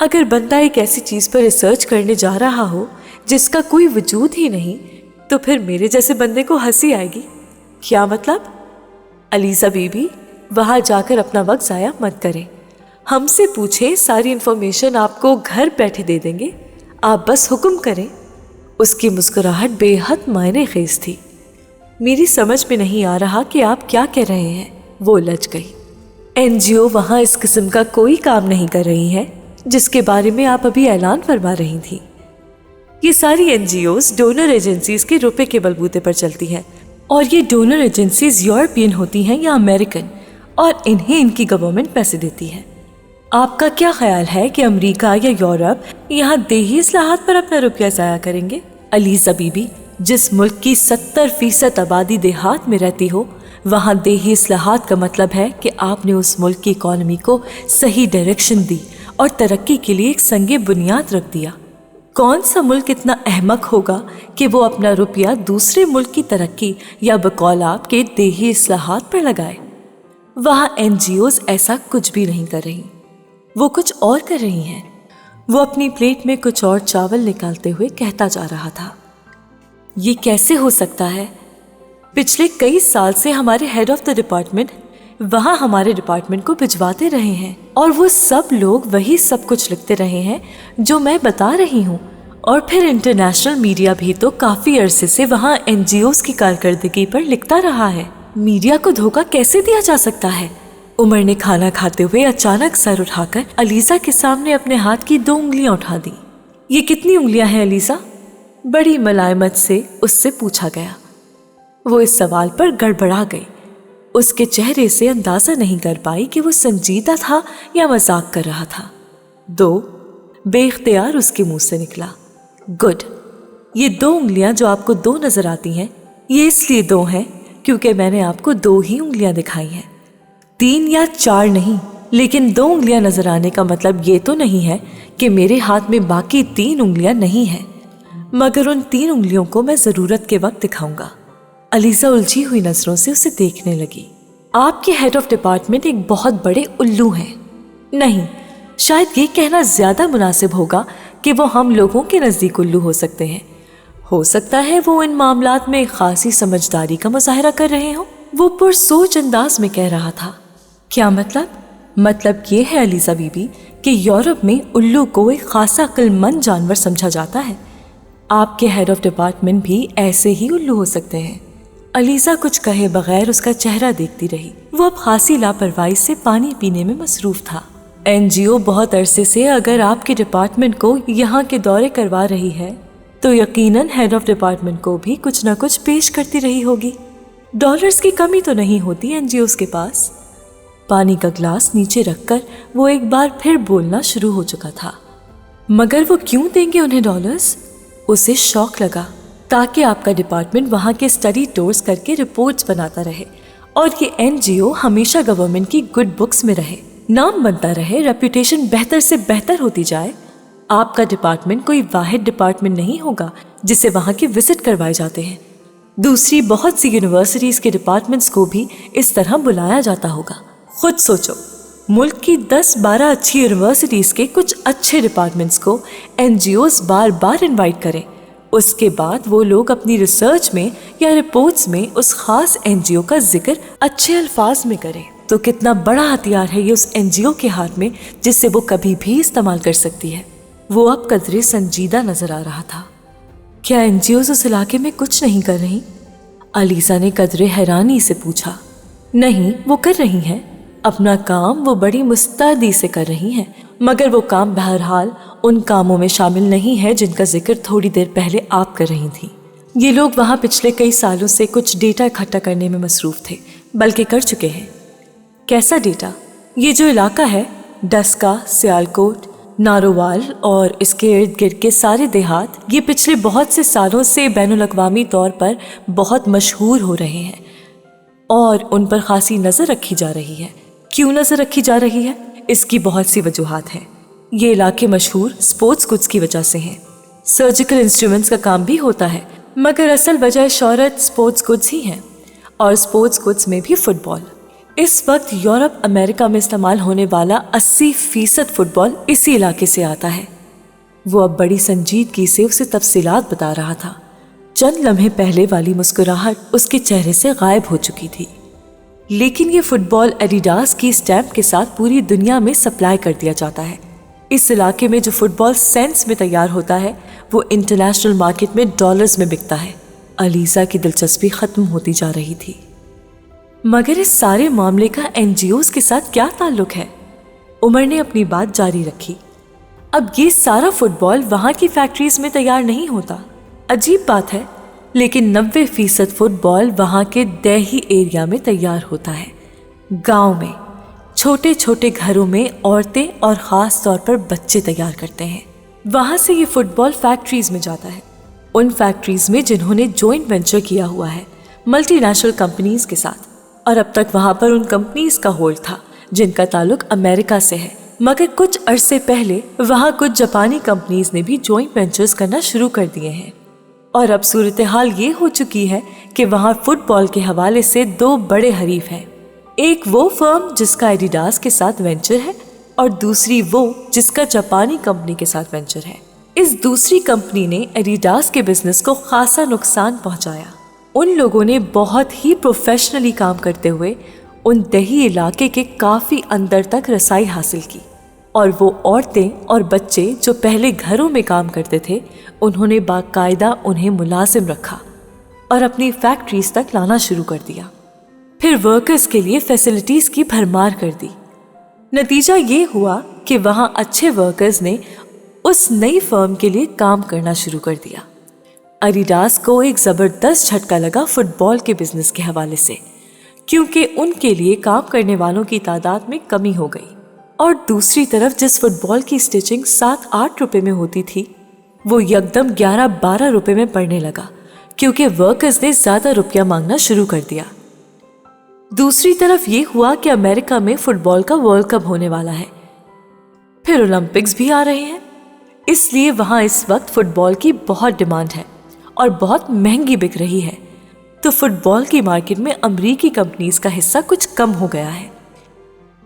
अगर बंदा एक ऐसी चीज पर रिसर्च करने जा रहा हो जिसका कोई वजूद ही नहीं, तो फिर मेरे जैसे बंदे को हंसी आएगी। क्या मतलब? अलीसा बीबी, वहां जाकर अपना वक्त जाया मत करें। हमसे पूछे, सारी इंफॉर्मेशन आपको घर बैठे दे देंगे, आप बस हुक्म करें। उसकी मुस्कुराहट बेहद मायने खेज थी। मेरी समझ में नहीं आ रहा कि आप क्या कह रहे हैं, वो उलझ गई। एनजीओ वहां इस किस्म का कोई काम नहीं कर रही है जिसके बारे में आप अभी ऐलान फरमा रही थी। ये सारी एनजीओज डोनर एजेंसीज के रुपए के बलबूते पर चलती हैं, और ये डोनर एजेंसीज यूरोपियन होती हैं या अमेरिकन, और इन्हें इनकी गवर्नमेंट पैसे देती है। आपका क्या ख्याल है कि अमेरिका या यूरोप यहाँ देही इस्लाहात पर अपना रुपया ज़ाया करेंगे? अलीसा बीबी, जिस मुल्क की 70% आबादी देहात में रहती हो, वहाँ देही इस्लाहात का मतलब है कि आपने उस मुल्क की इकॉनमी को सही डायरेक्शन दी और तरक्की के लिए एक संगे बुनियाद रख दिया। कौन सा मुल्क इतना अहमक होगा कि वो अपना रुपया दूसरे मुल्क की तरक्की या बकौल आपके देही इस्लाहात पर लगाए? वहाँ एनजीओज ऐसा कुछ भी नहीं कर रही, वो कुछ और कर रही हैं। वो अपनी प्लेट में कुछ और चावल निकालते हुए कहता जा रहा था, ये कैसे हो सकता है? पिछले कई साल से हमारे हेड ऑफ द डिपार्टमेंट वहाँ हमारे डिपार्टमेंट को भिजवाते रहे हैं, और वो सब लोग वही सब कुछ लिखते रहे हैं जो मैं बता रही हूँ। और फिर इंटरनेशनल मीडिया भी तो काफ़ी अरसे से वहाँ एनजीओज की कारकर्दगी पर लिखता रहा है। मीडिया को धोखा कैसे दिया जा सकता है? उमर ने खाना खाते हुए अचानक सर उठाकर अलीसा के सामने अपने हाथ की 2 उंगलियां उठा दी। ये कितनी उंगलियां हैं अलीसा? बड़ी मलायमत से उससे पूछा गया। वो इस सवाल पर गड़बड़ा गई। उसके चेहरे से अंदाजा नहीं कर पाई कि वो संजीदा था या मजाक कर रहा था। 2 बेख्तियार उसके मुंह से निकला। गुड। ये 2 उंगलियां जो आपको 2 नजर आती हैं, ये इसलिए 2 हैं क्योंकि मैंने आपको 2 ही उंगलियां दिखाई हैं, 3 या 4 नहीं। लेकिन 2 उंगलियां नजर आने का मतलब ये तो नहीं है कि मेरे हाथ में बाकी 3 उंगलियां नहीं हैं, मगर उन 3 उंगलियों को मैं जरूरत के वक्त दिखाऊंगा। अलीसा उलझी हुई नजरों से उसे देखने लगी। आपके हेड ऑफ डिपार्टमेंट एक बहुत बड़े उल्लू हैं। नहीं, शायद ये कहना ज्यादा मुनासिब होगा कि वो हम लोगों के नजदीक उल्लू हो सकते हैं। हो सकता है वो इन मामलात में खासी समझदारी का मुजाहरा कर रहे हो। वो पुरसोच अंदाज में कह रहा था। क्या मतलब? मतलब ये है अलीसा बीबी कि यूरोप में उल्लू को एक खासा अक्लमंद जानवर समझा जाता है। आपके हेड ऑफ डिपार्टमेंट भी ऐसे ही उल्लू हो सकते हैं। अलीसा कुछ कहे बगैर उसका चेहरा देखती रही। वो अब खासी लापरवाही से पानी पीने में मसरूफ था। एनजीओ बहुत अरसे से अगर आपके डिपार्टमेंट को यहाँ के दौरे करवा रही है तो यकीनन हेड ऑफ डिपार्टमेंट को भी कुछ न कुछ पेश करती रही होगी। डॉलर्स की कमी तो नहीं होती एनजीओज के पास। पानी का ग्लास नीचे रखकर वो एक बार फिर बोलना शुरू हो चुका था। मगर वो क्यों देंगे उन्हें डॉलर्स? उसे शौक लगा ताकि आपका डिपार्टमेंट वहाँ के स्टडी टूर्स करके रिपोर्ट्स बनाता रहे और ये एनजीओ हमेशा गवर्नमेंट की गुड बुक्स में रहे, नाम बनता रहे, रेपुटेशन बेहतर से बेहतर होती जाए। आपका डिपार्टमेंट कोई वाहिद डिपार्टमेंट नहीं होगा जिसे वहाँ के विजिट करवाए जाते हैं। दूसरी बहुत सी यूनिवर्सिटीज़ के डिपार्टमेंट्स को भी इस तरह बुलाया जाता होगा। खुद सोचो, मुल्क की 10-12 अच्छी यूनिवर्सिटीज़ के कुछ अच्छे डिपार्टमेंट्स को एनजीओज बार बार इनवाइट करें। उसके बाद वो लोग अपनी रिसर्च में या रिपोर्ट्स में उस खास एनजीओ का जिक्र अच्छे अल्फाज में करें, तो कितना बड़ा हथियार है ये उस एनजीओ के हाथ में जिससे वो कभी भी इस्तेमाल कर सकती है। वो अब कदरे संजीदा नजर आ रहा था। क्या एनजीओज उस इलाके में कुछ नहीं कर रही? अलीसा ने कदरे हैरानी से पूछा। नहीं, वो कर रही हैं अपना काम, वो बड़ी मुस्तैदी से कर रही हैं, मगर वो काम बहरहाल उन कामों में शामिल नहीं है जिनका जिक्र थोड़ी देर पहले आप कर रही थी। ये लोग वहाँ पिछले कई सालों से कुछ डेटा इकट्ठा करने में मसरूफ थे, बल्कि कर चुके हैं। कैसा डेटा? ये जो इलाका है, डस्का, सियालकोट, नारोवाल और इसके इर्द गिर्द के सारे देहात, ये पिछले बहुत से सालों से बैनुल-अक़वामी तौर पर बहुत मशहूर हो रहे हैं और उन पर खासी नज़र रखी जा रही है। क्यों नज़र रखी जा रही है? इसकी बहुत सी वजूहात हैं। ये इलाके मशहूर स्पोर्ट्स गुड्स की वजह से हैं। सर्जिकल इंस्ट्रूमेंट्स का काम भी होता है, मगर असल वजह शौहरत स्पोर्ट्स गुड्स ही हैं, और स्पोर्ट्स गुड्स में भी फुटबॉल। इस वक्त यूरोप अमेरिका में इस्तेमाल होने वाला 80% फुटबॉल इसी इलाके से आता है। वो अब बड़ी संजीदगी से उसे तफसीलात बता रहा था। चंद लम्हे पहले वाली मुस्कुराहट उसके चेहरे से गायब हो चुकी थी। लेकिन ये फुटबॉल एडिडास की स्टैम्प के साथ पूरी दुनिया में सप्लाई कर दिया जाता है। इस इलाके में जो फुटबॉल सेंट्स में तैयार होता है वो इंटरनेशनल मार्केट में डॉलर्स में बिकता है। अलीजा की दिलचस्पी खत्म होती जा रही थी। मगर इस सारे मामले का एनजीओज के साथ क्या ताल्लुक है? उमर ने अपनी बात जारी रखी। अब ये सारा फुटबॉल वहां की फैक्ट्रीज में तैयार नहीं होता। अजीब बात है, लेकिन 90% फुटबॉल वहां के देही एरिया में तैयार होता है। गांव में छोटे छोटे घरों में औरतें और खास तौर पर बच्चे तैयार करते हैं। वहां से ये फुटबॉल फैक्ट्रीज में जाता है, उन फैक्ट्रीज में जिन्होंने जॉइंट वेंचर किया हुआ है मल्टीनेशनल कंपनीज के साथ। और अब तक वहां पर उन कंपनीज का होल्ड था जिनका ताल्लुक अमेरिका से है। मगर कुछ अरसे पहले वहां कुछ जापानी कंपनीज ने भी जॉइंट वेंचर्स करना शुरू कर दिए हैं। और अब सूरत हाल ये हो चुकी है कि वहां फुटबॉल के हवाले से 2 बड़े हरीफ हैं। एक वो फर्म जिसका एडिडास के साथ वेंचर है और दूसरी वो जिसका जापानी कंपनी के साथ वेंचर है। इस दूसरी कंपनी ने एडिडास के बिजनेस को खासा नुकसान पहुंचाया। उन लोगों ने बहुत ही प्रोफेशनली काम करते हुए उन दही इलाके के काफी अंदर तक रसाई हासिल की। और वो औरतें और बच्चे जो पहले घरों में काम करते थे, उन्होंने बाकायदा उन्हें मुलाजिम रखा और अपनी फैक्ट्रीज तक लाना शुरू कर दिया। फिर वर्कर्स के लिए फैसिलिटीज की भरमार कर दी। नतीजा ये हुआ कि वहां अच्छे वर्कर्स ने उस नई फर्म के लिए काम करना शुरू कर दिया। एडिडास को एक जबरदस्त झटका लगा फुटबॉल के बिजनेस के हवाले से, क्योंकि उनके लिए काम करने वालों की तादाद में कमी हो गई। और दूसरी तरफ जिस फुटबॉल की स्टिचिंग 7-8 रुपए में होती थी, वो यकदम 11-12 रुपए में पड़ने लगा, क्योंकि वर्कर्स ने ज्यादा रुपया मांगना शुरू कर दिया। दूसरी तरफ ये हुआ कि अमेरिका में फुटबॉल का वर्ल्ड कप होने वाला है, फिर ओलंपिक्स भी आ रहे हैं, इसलिए वहां इस वक्त फुटबॉल की बहुत डिमांड है और बहुत महंगी बिक रही है। तो फुटबॉल की मार्केट में अमेरिकी कंपनीज का हिस्सा कुछ कम हो गया है।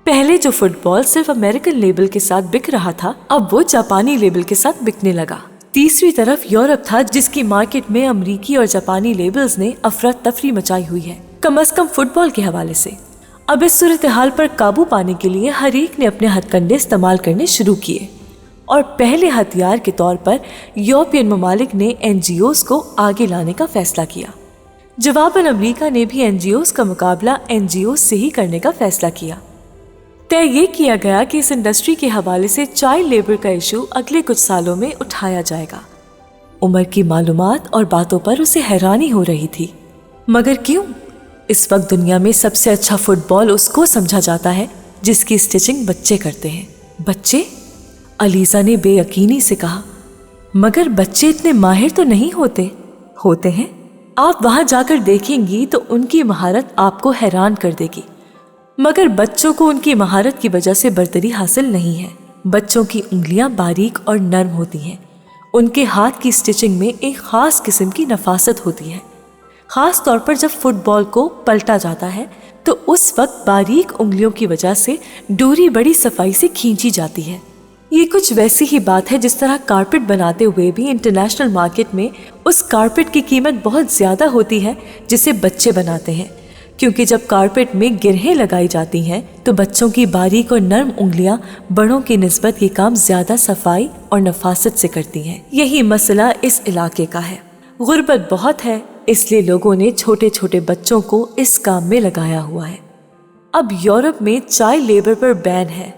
पहले जो फुटबॉल सिर्फ अमेरिकन लेबल के साथ बिक रहा था, अब वो जापानी लेबल के साथ बिकने लगा। तीसरी तरफ यूरोप था, जिसकी मार्केट में अमेरिकी और जापानी लेबल्स ने अफरा तफरी मचाई हुई है, कम से कम फुटबॉल के हवाले से। अब इस सूरत हाल पर काबू पाने के लिए हर एक ने अपने हथकंडे इस्तेमाल करने शुरू किए और पहले हथियार के तौर पर यूरोपियन ममालिक ने एनजीओज को आगे लाने का फैसला किया। जवाबन अमेरिका ने भी एनजीओज का मुकाबला एनजीओज से ही करने का फैसला किया। तय ये किया गया कि इस इंडस्ट्री के हवाले से चाइल्ड लेबर का इशू अगले कुछ सालों में उठाया जाएगा। उमर की मालूमात और बातों पर उसे हैरानी हो रही थी। मगर क्यों? इस वक्त दुनिया में सबसे अच्छा फुटबॉल उसको समझा जाता है जिसकी स्टिचिंग बच्चे करते हैं। बच्चे? अलीजा ने बेयकीनी से कहा। मगर बच्चे इतने माहिर तो नहीं होते। होते हैं। आप वहां जाकर देखेंगी तो उनकी महारत आपको हैरान कर देगी। मगर बच्चों को उनकी महारत की वजह से बर्तरी हासिल नहीं है। बच्चों की उंगलियां बारीक और नर्म होती हैं। उनके हाथ की स्टिचिंग में एक खास किस्म की नफासत होती है। खास तौर पर जब फुटबॉल को पलटा जाता है तो उस वक्त बारीक उंगलियों की वजह से डोरी बड़ी सफाई से खींची जाती है। ये कुछ वैसी ही बात है जिस तरह कारपेट बनाते हुए भी इंटरनेशनल मार्केट में उस कारपेट की कीमत बहुत ज्यादा होती है जिसे बच्चे बनाते हैं, क्योंकि जब कारपेट में गिरहें लगाई जाती हैं तो बच्चों की बारीक और नर्म उंगलियां बड़ों की निस्बत ये काम ज्यादा सफाई और नफासत से करती हैं। यही मसला इस इलाके का है। गुर्बत बहुत है, इसलिए लोगों ने छोटे छोटे बच्चों को इस काम में लगाया हुआ है। अब यूरोप में चाइल्ड लेबर पर बैन है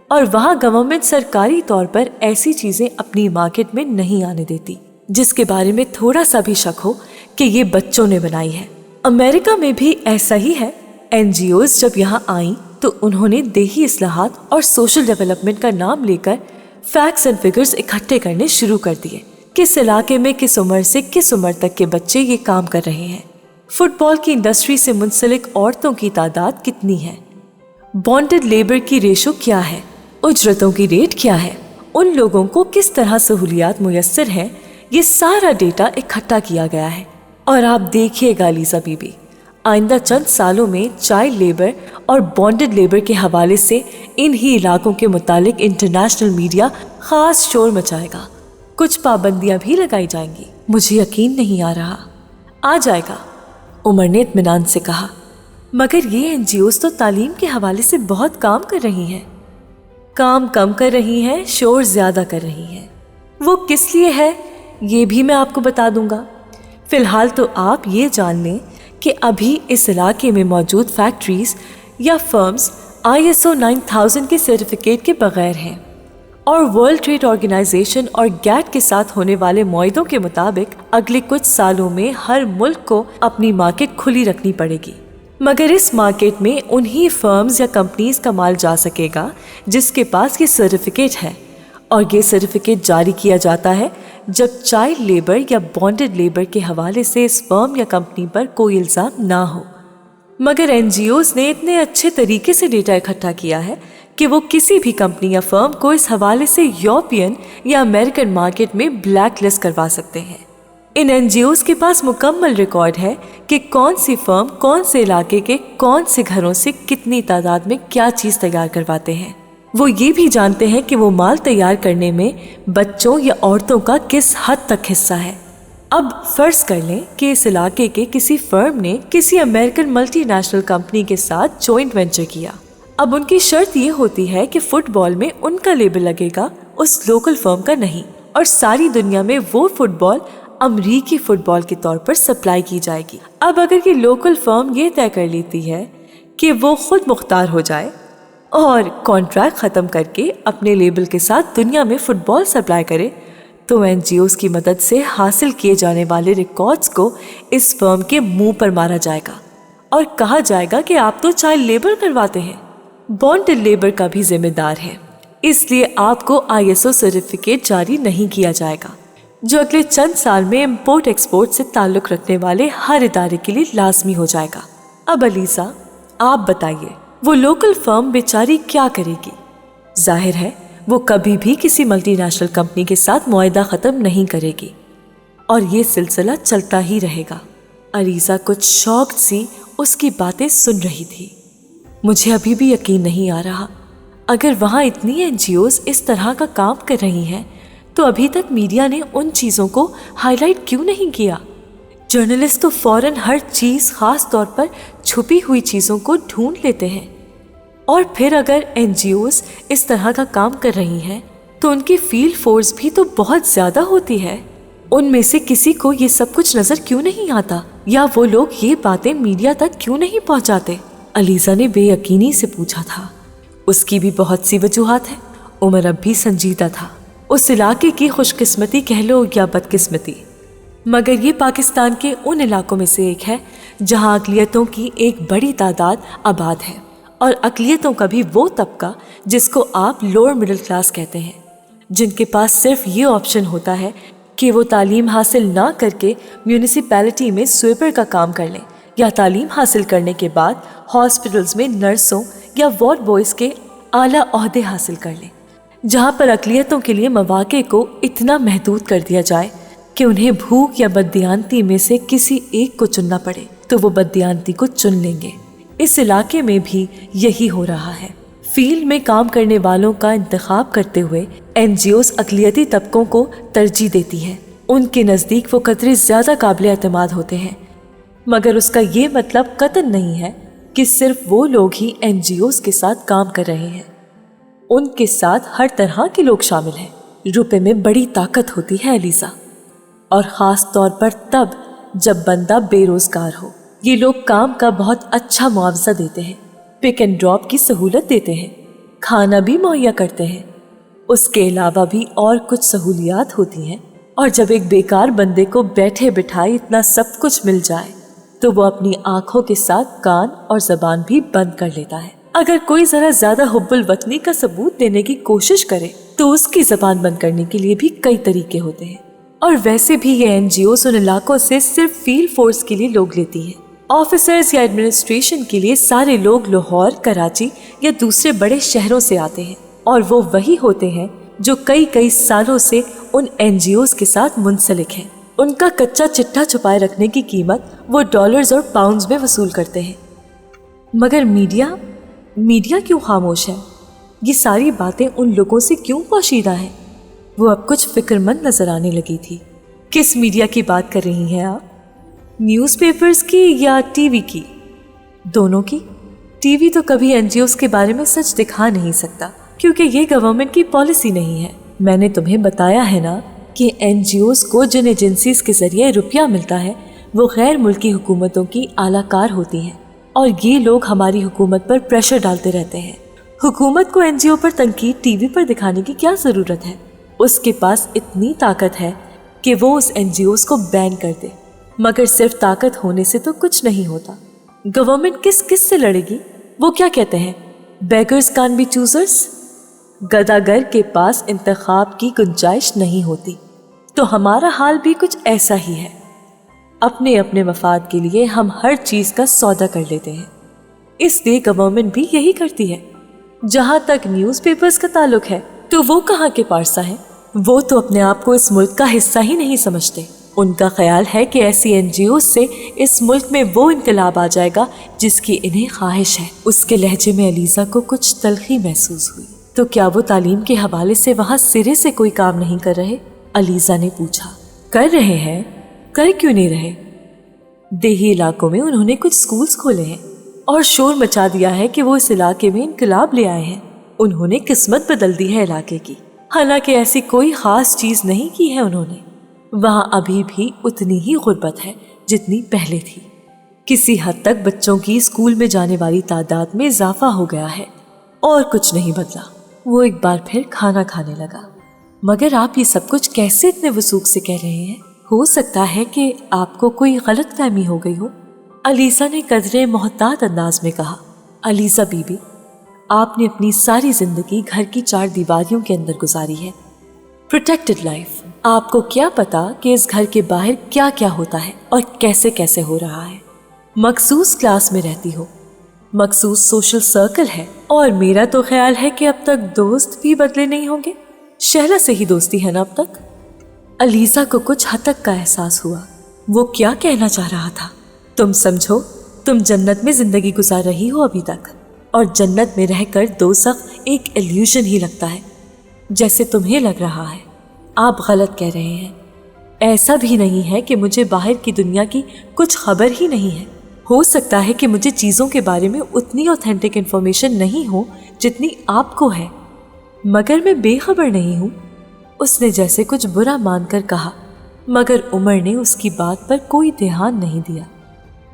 और वहाँ गवर्नमेंट सरकारी तौर पर ऐसी चीजें अपनी मार्केट में नहीं आने देती जिसके बारे में थोड़ा सा भी शक हो कि ये बच्चों ने बनाई है। अमेरिका में भी ऐसा ही है। एनजीओज जब यहाँ आई तो उन्होंने देही इस्लाहात और सोशल डेवलपमेंट का नाम लेकर फैक्ट्स एंड फिगर्स इकट्ठे करने शुरू कर दिए। किस इलाके में किस उम्र से किस उम्र तक के बच्चे ये काम कर रहे हैं, फुटबॉल की इंडस्ट्री से मुंसलिक औरतों की तादाद कितनी है, बॉन्डेड लेबर की रेशो क्या है, उजरतों की रेट क्या है, उन लोगों को किस तरह सहूलियात मुयस्सर है, ये सारा डेटा इकट्ठा किया गया है। और आप देखिएगा अलीजा बीबी, آئندہ چند سالوں میں چائلڈ لیبر اور بانڈڈ لیبر کے حوالے سے ان ہی علاقوں کے متعلق انٹرنیشنل میڈیا خاص شور مچائے گا. کچھ پابندیاں بھی لگائی جائیں گی. مجھے یقین نہیں آ رہا. آ جائے گا، عمر نے اطمینان سے کہا. مگر یہ NGOs تو تعلیم کے حوالے سے بہت کام کر رہی ہیں. کام کم کر رہی ہیں، شور زیادہ کر رہی ہیں. وہ کس لیے ہے یہ بھی میں آپ کو بتا دوں گا. فی الحال تو آپ یہ جان لیں کہ ابھی اس علاقے میں موجود فیکٹریز یا فرمز ISO 9000 کے سرٹیفکیٹ کے بغیر ہیں، اور ورلڈ ٹریڈ آرگنائزیشن اور GATT کے ساتھ ہونے والے معاہدوں کے مطابق اگلے کچھ سالوں میں ہر ملک کو اپنی مارکیٹ کھلی رکھنی پڑے گی. مگر اس مارکیٹ میں انہی فرمز یا کمپنیز کا مال جا سکے گا جس کے پاس یہ سرٹیفکیٹ ہے، اور یہ سرٹیفکیٹ جاری کیا جاتا ہے جب چائلڈ لیبر یا بانڈڈ لیبر کے حوالے سے اس فرم یا کمپنی پر کوئی الزام نہ ہو. مگر NGOs نے اتنے اچھے طریقے سے ڈیٹا اکٹھا کیا ہے کہ وہ کسی بھی کمپنی یا فرم کو اس حوالے سے یورپین یا امریکن مارکیٹ میں بلیک لسٹ کروا سکتے ہیں. ان NGOs کے پاس مکمل ریکارڈ ہے کہ کون سی فرم کون سے علاقے کے کون سے گھروں سے کتنی تعداد میں کیا چیز تیار کرواتے ہیں. وہ یہ بھی جانتے ہیں کہ وہ مال تیار کرنے میں بچوں یا عورتوں کا کس حد تک حصہ ہے. اب فرض کر لیں کہ اس علاقے کے کسی فرم نے کسی امریکن ملٹی نیشنل کمپنی کے ساتھ جوائنٹ وینچر کیا. اب ان کی شرط یہ ہوتی ہے کہ فٹ بال میں ان کا لیبل لگے گا، اس لوکل فرم کا نہیں، اور ساری دنیا میں وہ فٹ بال امریکی فٹ بال کے طور پر سپلائی کی جائے گی. اب اگر یہ لوکل فرم یہ طے کر لیتی ہے کہ وہ خود مختار ہو جائے اور کانٹریکٹ ختم کر کے اپنے لیبل کے ساتھ دنیا میں فٹ بال سپلائی کرے، تو NGOs کی مدد سے حاصل کیے جانے والے ریکارڈز کو اس فرم کے منہ پر مارا جائے گا اور کہا جائے گا کہ آپ تو چائلڈ لیبر کرواتے ہیں. بانڈڈ لیبر کا بھی ذمہ دار ہے، اس لیے آپ کو ISO سرٹیفکیٹ جاری نہیں کیا جائے گا، جو اگلے چند سال میں امپورٹ ایکسپورٹ سے تعلق رکھنے والے ہر ادارے کے لیے لازمی ہو جائے گا. اب علیزہ آپ بتائیے، وہ لوکل فرم بیچاری کیا کرے گی؟ ظاہر ہے وہ کبھی بھی کسی ملٹی نیشنل کمپنی کے ساتھ معاہدہ ختم نہیں کرے گی، اور یہ سلسلہ چلتا ہی رہے گا. علیزہ کچھ شوق سی اس کی باتیں سن رہی تھی. مجھے ابھی بھی یقین نہیں آ رہا. اگر وہاں اتنی NGOs اس طرح کا کام کر رہی ہیں تو ابھی تک میڈیا نے ان چیزوں کو ہائی لائٹ کیوں نہیں کیا؟ جرنلسٹ تو فوراً ہر چیز، خاص طور پر چھپی ہوئی چیزوں کو ڈھونڈ لیتے ہیں. اور پھر اگر NGOs اس طرح کا کام کر رہی ہیں تو ان کی فیلڈ فورس بھی تو بہت زیادہ ہوتی ہے. ان میں سے کسی کو یہ سب کچھ نظر کیوں نہیں آتا، یا وہ لوگ یہ باتیں میڈیا تک کیوں نہیں پہنچاتے؟ علیزہ نے بے یقینی سے پوچھا تھا. اس کی بھی بہت سی وجوہات ہیں. عمر اب بھی سنجیدہ تھا. اس علاقے کی خوش قسمتی کہہ لو یا بدقسمتی، مگر یہ پاکستان کے ان علاقوں میں سے ایک ہے جہاں اقلیتوں کی ایک بڑی تعداد آباد ہے، اور اقلیتوں کا بھی وہ طبقہ جس کو آپ لوور مڈل کلاس کہتے ہیں، جن کے پاس صرف یہ آپشن ہوتا ہے کہ وہ تعلیم حاصل نہ کر کے میونسپیلٹی میں سویپر کا کام کر لیں، یا تعلیم حاصل کرنے کے بعد ہاسپٹلز میں نرسوں یا وارڈ بوائز کے اعلیٰ عہدے حاصل کر لیں. جہاں پر اقلیتوں کے لیے مواقع کو اتنا محدود کر دیا جائے کہ انہیں بھوک یا بددیانتی میں سے کسی ایک کو چننا پڑے تو وہ بددیانتی کو چن لیں گے. اس علاقے میں بھی یہی ہو رہا ہے. فیلڈ میں کام کرنے والوں کا انتخاب کرتے ہوئے NGOs اقلیتی طبقوں کو ترجیح دیتی ہے. ان کے نزدیک وہ قدرے زیادہ قابل اعتماد ہوتے ہیں، مگر اس کا یہ مطلب قطعاً نہیں ہے کہ صرف وہ لوگ ہی NGOs کے ساتھ کام کر رہے ہیں. ان کے ساتھ ہر طرح کے لوگ شامل ہیں. روپے میں بڑی طاقت ہوتی ہے علیزہ، اور خاص طور پر تب جب بندہ بے روزگار ہو. یہ لوگ کام کا بہت اچھا معاوضہ دیتے ہیں، پک اینڈ ڈراپ کی سہولت دیتے ہیں، کھانا بھی مہیا کرتے ہیں. اس کے علاوہ بھی اور کچھ سہولیات ہوتی ہیں، اور جب ایک بیکار بندے کو بیٹھے بٹھائے اتنا سب کچھ مل جائے تو وہ اپنی آنکھوں کے ساتھ کان اور زبان بھی بند کر لیتا ہے. اگر کوئی ذرا زیادہ حب الوطنی کا ثبوت دینے کی کوشش کرے تو اس کی زبان بند کرنے کے لیے بھی کئی طریقے ہوتے ہیں. اور ویسے بھی یہ NGOs ان علاقوں سے صرف فیلڈ فورس کے لیے لوگ لیتی ہے. آفیسرز یا ایڈمنسٹریشن کے لیے سارے لوگ لاہور، کراچی یا دوسرے بڑے شہروں سے آتے ہیں، اور وہ وہی ہوتے ہیں جو کئی سالوں سے ان NGOs کے ساتھ منسلک ہیں. उनका कच्चा चिट्ठा छुपाए रखने की कीमत वो डॉलर्स और पाउंड्स में वसूल करते हैं। मगर मीडिया क्यों खामोश है? ये सारी बातें उन लोगों से क्यों पोशीदा है? वो अब कुछ फिक्रमंद नजर आने लगी थी। किस मीडिया की बात कर रही हैं आप? न्यूज़पेपर्स की या टीवी की? दोनों की। टीवी तो कभी एनजीओस के बारे में सच दिखा नहीं सकता, क्योंकि ये गवर्नमेंट की पॉलिसी नहीं है। मैंने तुम्हें बताया है ना कि एनजीओस को जिन एजेंसीज के जरिए रुपया मिलता है वो गैर मुल्की हुकूमतों की आलाकार होती हैं, और ये लोग हमारी हुकूमत पर प्रेशर डालते रहते हैं। हुकूमत को एनजीओ पर तनकीद टीवी पर दिखाने की क्या ज़रूरत है? उसके पास इतनी ताकत है कि वो उस एनजीओस को बैन कर दे। मगर सिर्फ ताकत होने से तो कुछ नहीं होता। गवर्नमेंट किस से लड़ेगी? वो क्या कहते हैं, बेगर्स कान बी चूजर्स। गदागर के पास इंतखाब की गुंजाइश नहीं होती। तो हमारा हाल भी कुछ ऐसा ही है। अपने अपने मफाद के लिए हम हर चीज़ का सौदा कर लेते हैं। इसलिए गवर्नमेंट भी यही करती है। जहाँ तक न्यूज़पेपर्स का ताल्लुक है तो वो कहाँ के पारसा हैं? वो तो अपने आप को इस मुल्क का हिस्सा ही नहीं समझते। उनका ख्याल है कि ऐसी एनजीओ से इस मुल्क में वो इनकलाब आ जाएगा जिसकी इन्हें ख्वाहिश है। उसके लहजे में अलीज़ा को कुछ तलखी महसूस हुई। तो क्या वो तालीम के हवाले से वहाँ सिरे से कोई काम नहीं कर रहे? अलीज़ा ने पूछा। कर रहे हैं, कर क्यों नहीं रहे? देही इलाकों में उन्होंने कुछ स्कूल्स खोले हैं और शोर मचा दिया है कि वो इस इलाके में इनकलाब ले आए हैं। उन्होंने किस्मत बदल दी है इलाके की। हालांकि ऐसी कोई खास चीज़ नहीं की है उन्होंने। वहाँ अभी भी उतनी ही गुर्बत है जितनी पहले थी। किसी हद तक बच्चों की स्कूल में जाने वाली तादाद में इजाफा हो गया है और कुछ नहीं बदला। वो एक बार फिर खाना खाने लगा। मगर आप ये सब कुछ कैसे इतने वसूख से कह रहे हैं? हो सकता है कि आपको कोई गलत फहमी हो गई हो, अलीज़ा ने कदरे मोहतात अंदाज में कहा। अलीज़ा बीबी, आपने अपनी सारी जिंदगी घर की 4 दीवारियों के अंदर गुजारी है, प्रोटेक्टेड लाइफ। आपको क्या पता कि इस घर के बाहर क्या क्या होता है और कैसे कैसे हो रहा है। मखसूस क्लास में रहती हो, मखसूस सोशल सर्कल है, और मेरा तो ख्याल है कि अब तक दोस्त भी बदले नहीं होंगे। शहला से ही दोस्ती है ना अब तक? अलीज़ा को कुछ हतक का एहसास हुआ। वो क्या कहना चाह रहा था? तुम समझो, तुम जन्नत में जिंदगी गुजार रही हो अभी तक, और जन्नत में रहकर दोज़ख एक इल्यूजन ही लगता है जैसे तुम्हें लग रहा है। आप गलत कह रहे हैं। ऐसा भी नहीं है कि मुझे बाहर की दुनिया की कुछ खबर ही नहीं है। हो सकता है कि मुझे चीज़ों के बारे में उतनी ऑथेंटिक इन्फॉर्मेशन नहीं हो जितनी आपको है, मगर मैं बेखबर नहीं हूँ। उसने जैसे कुछ बुरा मानकर कहा, मगर उमर ने उसकी बात पर कोई ध्यान नहीं दिया।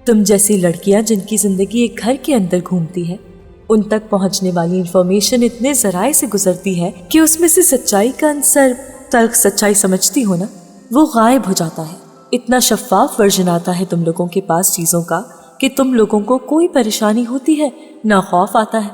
तुम जैसी लड़कियां जिनकी जिंदगी एक घर के अंदर घूमती है, उन तक पहुंचने वाली इंफॉर्मेशन इतने जराए से गुजरती है कि उसमें से सच्चाई का अंसर, तल्ख सच्चाई समझती हो ना, वो गायब हो जाता है। इतना शफाफ वर्जन आता है तुम लोगों के पास चीज़ों का कि तुम लोगों को कोई परेशानी होती है ना खौफ आता है।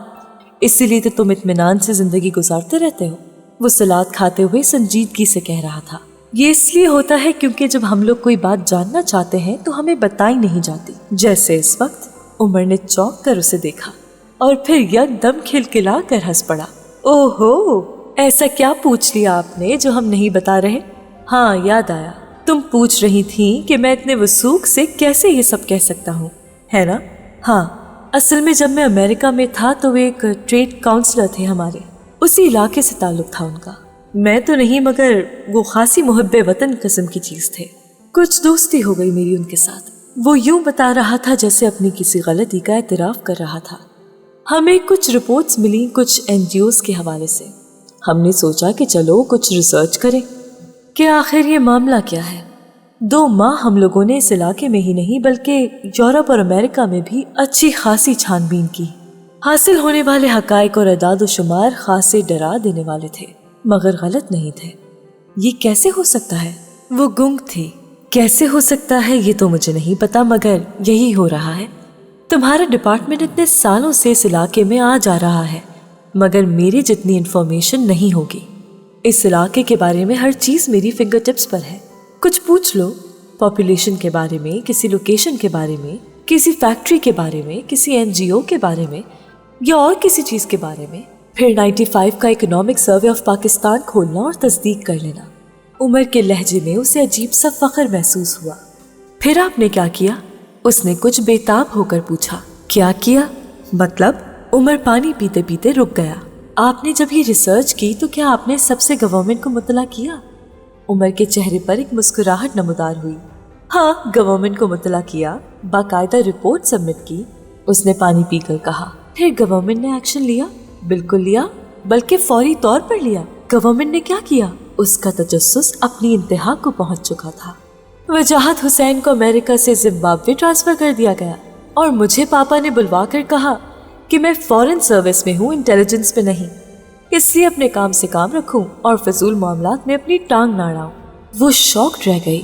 इसीलिए तो तुम इत्मीनान से जिंदगी गुजारते रहते हो। वो सलाद खाते हुए संजीदगी से कह रहा था। ये इसलिए होता है क्योंकि जब हम लोग कोई बात जानना चाहते हैं तो हमें बताई नहीं जाती। जैसे इस वक्त। उमर ने चौंक कर उसे देखा और फिर एकदम खिलखिला कर हंस पड़ा। ओहो, ऐसा क्या पूछ लिया आपने जो हम नहीं बता रहे? हाँ, याद आया। तुम पूछ रही थी कि मैं इतने वसूख से कैसे ये सब कह सकता हूँ, है ना? हाँ, असल में जब मैं अमेरिका में था तो एक ट्रेड काउंसलर थे हमारे, उसी इलाके से ताल्लुक था उनका। मैं तो नहीं, मगर वो खासी मुहब्बे वतन किस्म की चीज़ थे। कुछ दोस्ती हो गई मेरी उनके साथ। वो यूं बता रहा था जैसे अपनी किसी गलती का एतराफ़ कर रहा था। हमें कुछ रिपोर्ट्स मिली कुछ एनजीओस के हवाले से। हमने सोचा कि चलो कुछ रिसर्च करें कि आखिर ये मामला क्या है। 2 माह हम लोगों ने इस इलाके में ही नहीं बल्कि यूरोप और अमेरिका में भी अच्छी खासी छानबीन की। हासिल होने वाले हकायक और अदाद शुमार खासे डरा देने वाले थे, मगर गलत नहीं थे। ये कैसे हो सकता है? वो गुंग थी। कैसे हो सकता है ये तो मुझे नहीं पता, मगर यही हो रहा है। तुम्हारा डिपार्टमेंट इतने सालों से इस इलाके में आ जा रहा है, मगर मेरी जितनी इन्फॉर्मेशन नहीं होगी। इस इलाके के बारे में हर चीज़ मेरी फिंगर टिप्स पर है। कुछ पूछ लो, पॉपुलेशन के बारे में, किसी लोकेशन के बारे में, किसी फैक्ट्री के बारे में, किसी एनजीओ के बारे में या और किसी चीज़ के बारे में। फिर 95 का इकोनॉमिक सर्वे ऑफ पाकिस्तान खोलना और तस्दीक कर लेना। عمر کے لہجے میں اسے عجیب سا فخر محسوس ہوا۔ پھر آپ نے کیا کیا؟ اس نے کچھ بےتاب ہو کر پوچھا۔ کیا کیا مطلب؟ عمر پانی پیتے پیتے رک گیا۔ آپ نے جب یہ ریسرچ کی تو کیا آپ نے سب سے گورنمنٹ کو مطلع کیا؟ عمر کے چہرے پر ایک مسکراہٹ نمودار ہوئی۔ ہاں، گورنمنٹ کو مطلع کیا، باقاعدہ رپورٹ سبمٹ کی، اس نے پانی پی کر کہا۔ پھر گورنمنٹ نے ایکشن لیا؟ بالکل لیا، بلکہ فوری طور پر لیا۔ گورنمنٹ نے کیا کیا؟ اس کا تجسس اپنی انتہا کو پہنچ چکا تھا۔ وجاہت حسین کو امریکہ سے زمبابوے ٹرانسفر کر دیا گیا اور مجھے پاپا نے بلوا کر کہا کہ میں فورن سروس میں ہوں، انٹیلیجنس میں نہیں، اس لیے اپنے کام سے کام رکھوں اور فضول معاملات میں اپنی ٹانگ نہ اڑاؤں۔ وہ شاکڈ رہ گئی۔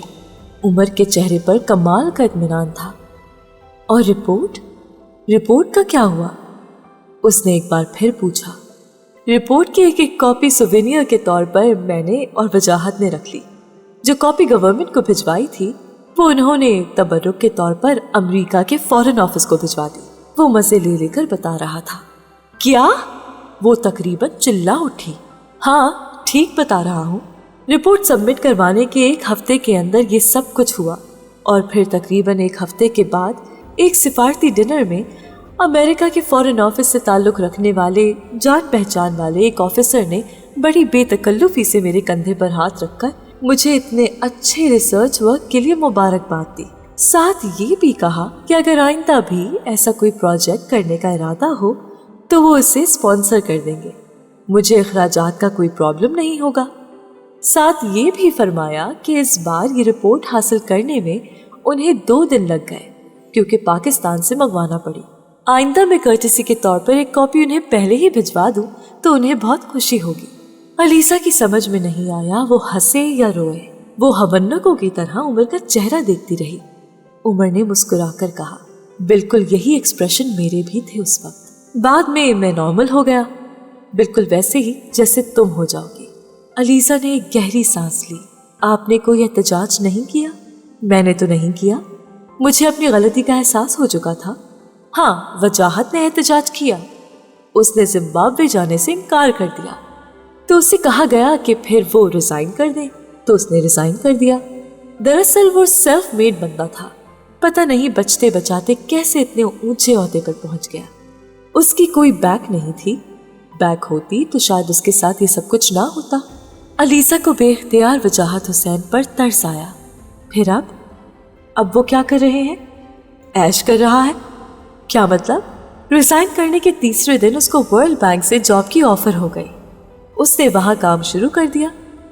عمر کے چہرے پر کمال کا اطمینان تھا۔ اور رپورٹ کا کیا ہوا؟ اس نے ایک بار پھر پوچھا۔ رپورٹ کی ایک کاپی سووینئر کے طور پر میں نے اور وجاہت نے رکھ لی۔ جو کاپی گورنمنٹ کو بھجوائی تھی وہ انہوں نے تبرک کے طور پر امریکہ کے فورن آفس کو بھجوا دی۔ وہ مزے لے لے کر بتا رہا تھا۔ کیا؟ وہ تقریباً چلا اٹھی۔ ہاں، ٹھیک بتا رہا ہوں۔ رپورٹ سبمٹ کروانے کے ایک ہفتے کے اندر یہ سب کچھ ہوا، اور پھر تقریباً ایک ہفتے کے بعد ایک سفارتی ڈنر میں امریکہ کے فورن آفس سے تعلق رکھنے والے جان پہچان والے ایک آفیسر نے بڑی بے تکلفی سے میرے کندھے پر ہاتھ رکھ کر مجھے اتنے اچھے ریسرچ ورک کے لیے مبارکباد دی۔ ساتھ یہ بھی کہا کہ اگر آئندہ بھی ایسا کوئی پروجیکٹ کرنے کا ارادہ ہو تو وہ اسے اسپانسر کر دیں گے، مجھے اخراجات کا کوئی پرابلم نہیں ہوگا۔ ساتھ یہ بھی فرمایا کہ اس بار یہ رپورٹ حاصل کرنے میں انہیں 2 دن لگ گئے کیونکہ پاکستان سے منگوانا پڑی۔ آئندہ میں کرٹسی کے طور پر ایک کاپی انہیں پہلے ہی بھجوا دوں تو انہیں بہت خوشی ہوگی۔ علیسا کی سمجھ میں نہیں آیا وہ ہنسے یا روئے۔ وہ ہونکوں کی طرح عمر کا چہرہ دیکھتی رہی۔ عمر نے مسکرا کر کہا، بالکل یہی ایکسپریشن میرے بھی تھے اس وقت۔ بعد میں نارمل ہو گیا، بالکل ویسے ہی جیسے تم ہو جاؤ گی۔ علیسا نے ایک گہری سانس لی۔ آپ نے کوئی احتجاج نہیں کیا؟ میں نے تو نہیں کیا، مجھے اپنی غلطی کا احساس ہو چکا تھا۔ ہاں، وجاہت نے احتجاج کیا، اس نے زمبابوے جانے سے انکار کر دیا، تو اسے کہا گیا کہ پھر وہ ریزائن کر دے، تو اس نے ریزائن کر دیا۔ دراصل وہ سیلف میڈ بندہ تھا، پتہ نہیں بچتے بچاتے کیسے اتنے اونچے عہدے پر پہنچ گیا۔ اس کی کوئی بیک نہیں تھی، بیک ہوتی تو شاید اس کے ساتھ یہ سب کچھ نہ ہوتا۔ علیسا کو بے اختیار وجاہت حسین پر ترس آیا۔ پھر اب وہ کیا کر رہے ہیں؟ عیش کر رہا ہے۔ کیا مطلب؟ ریزائن کرنے کے تیسرے دن اس کو ورلڈ بینک سے جاب کی آفر ہو گئی۔ اس نے وہاں کام شروع کر دیا۔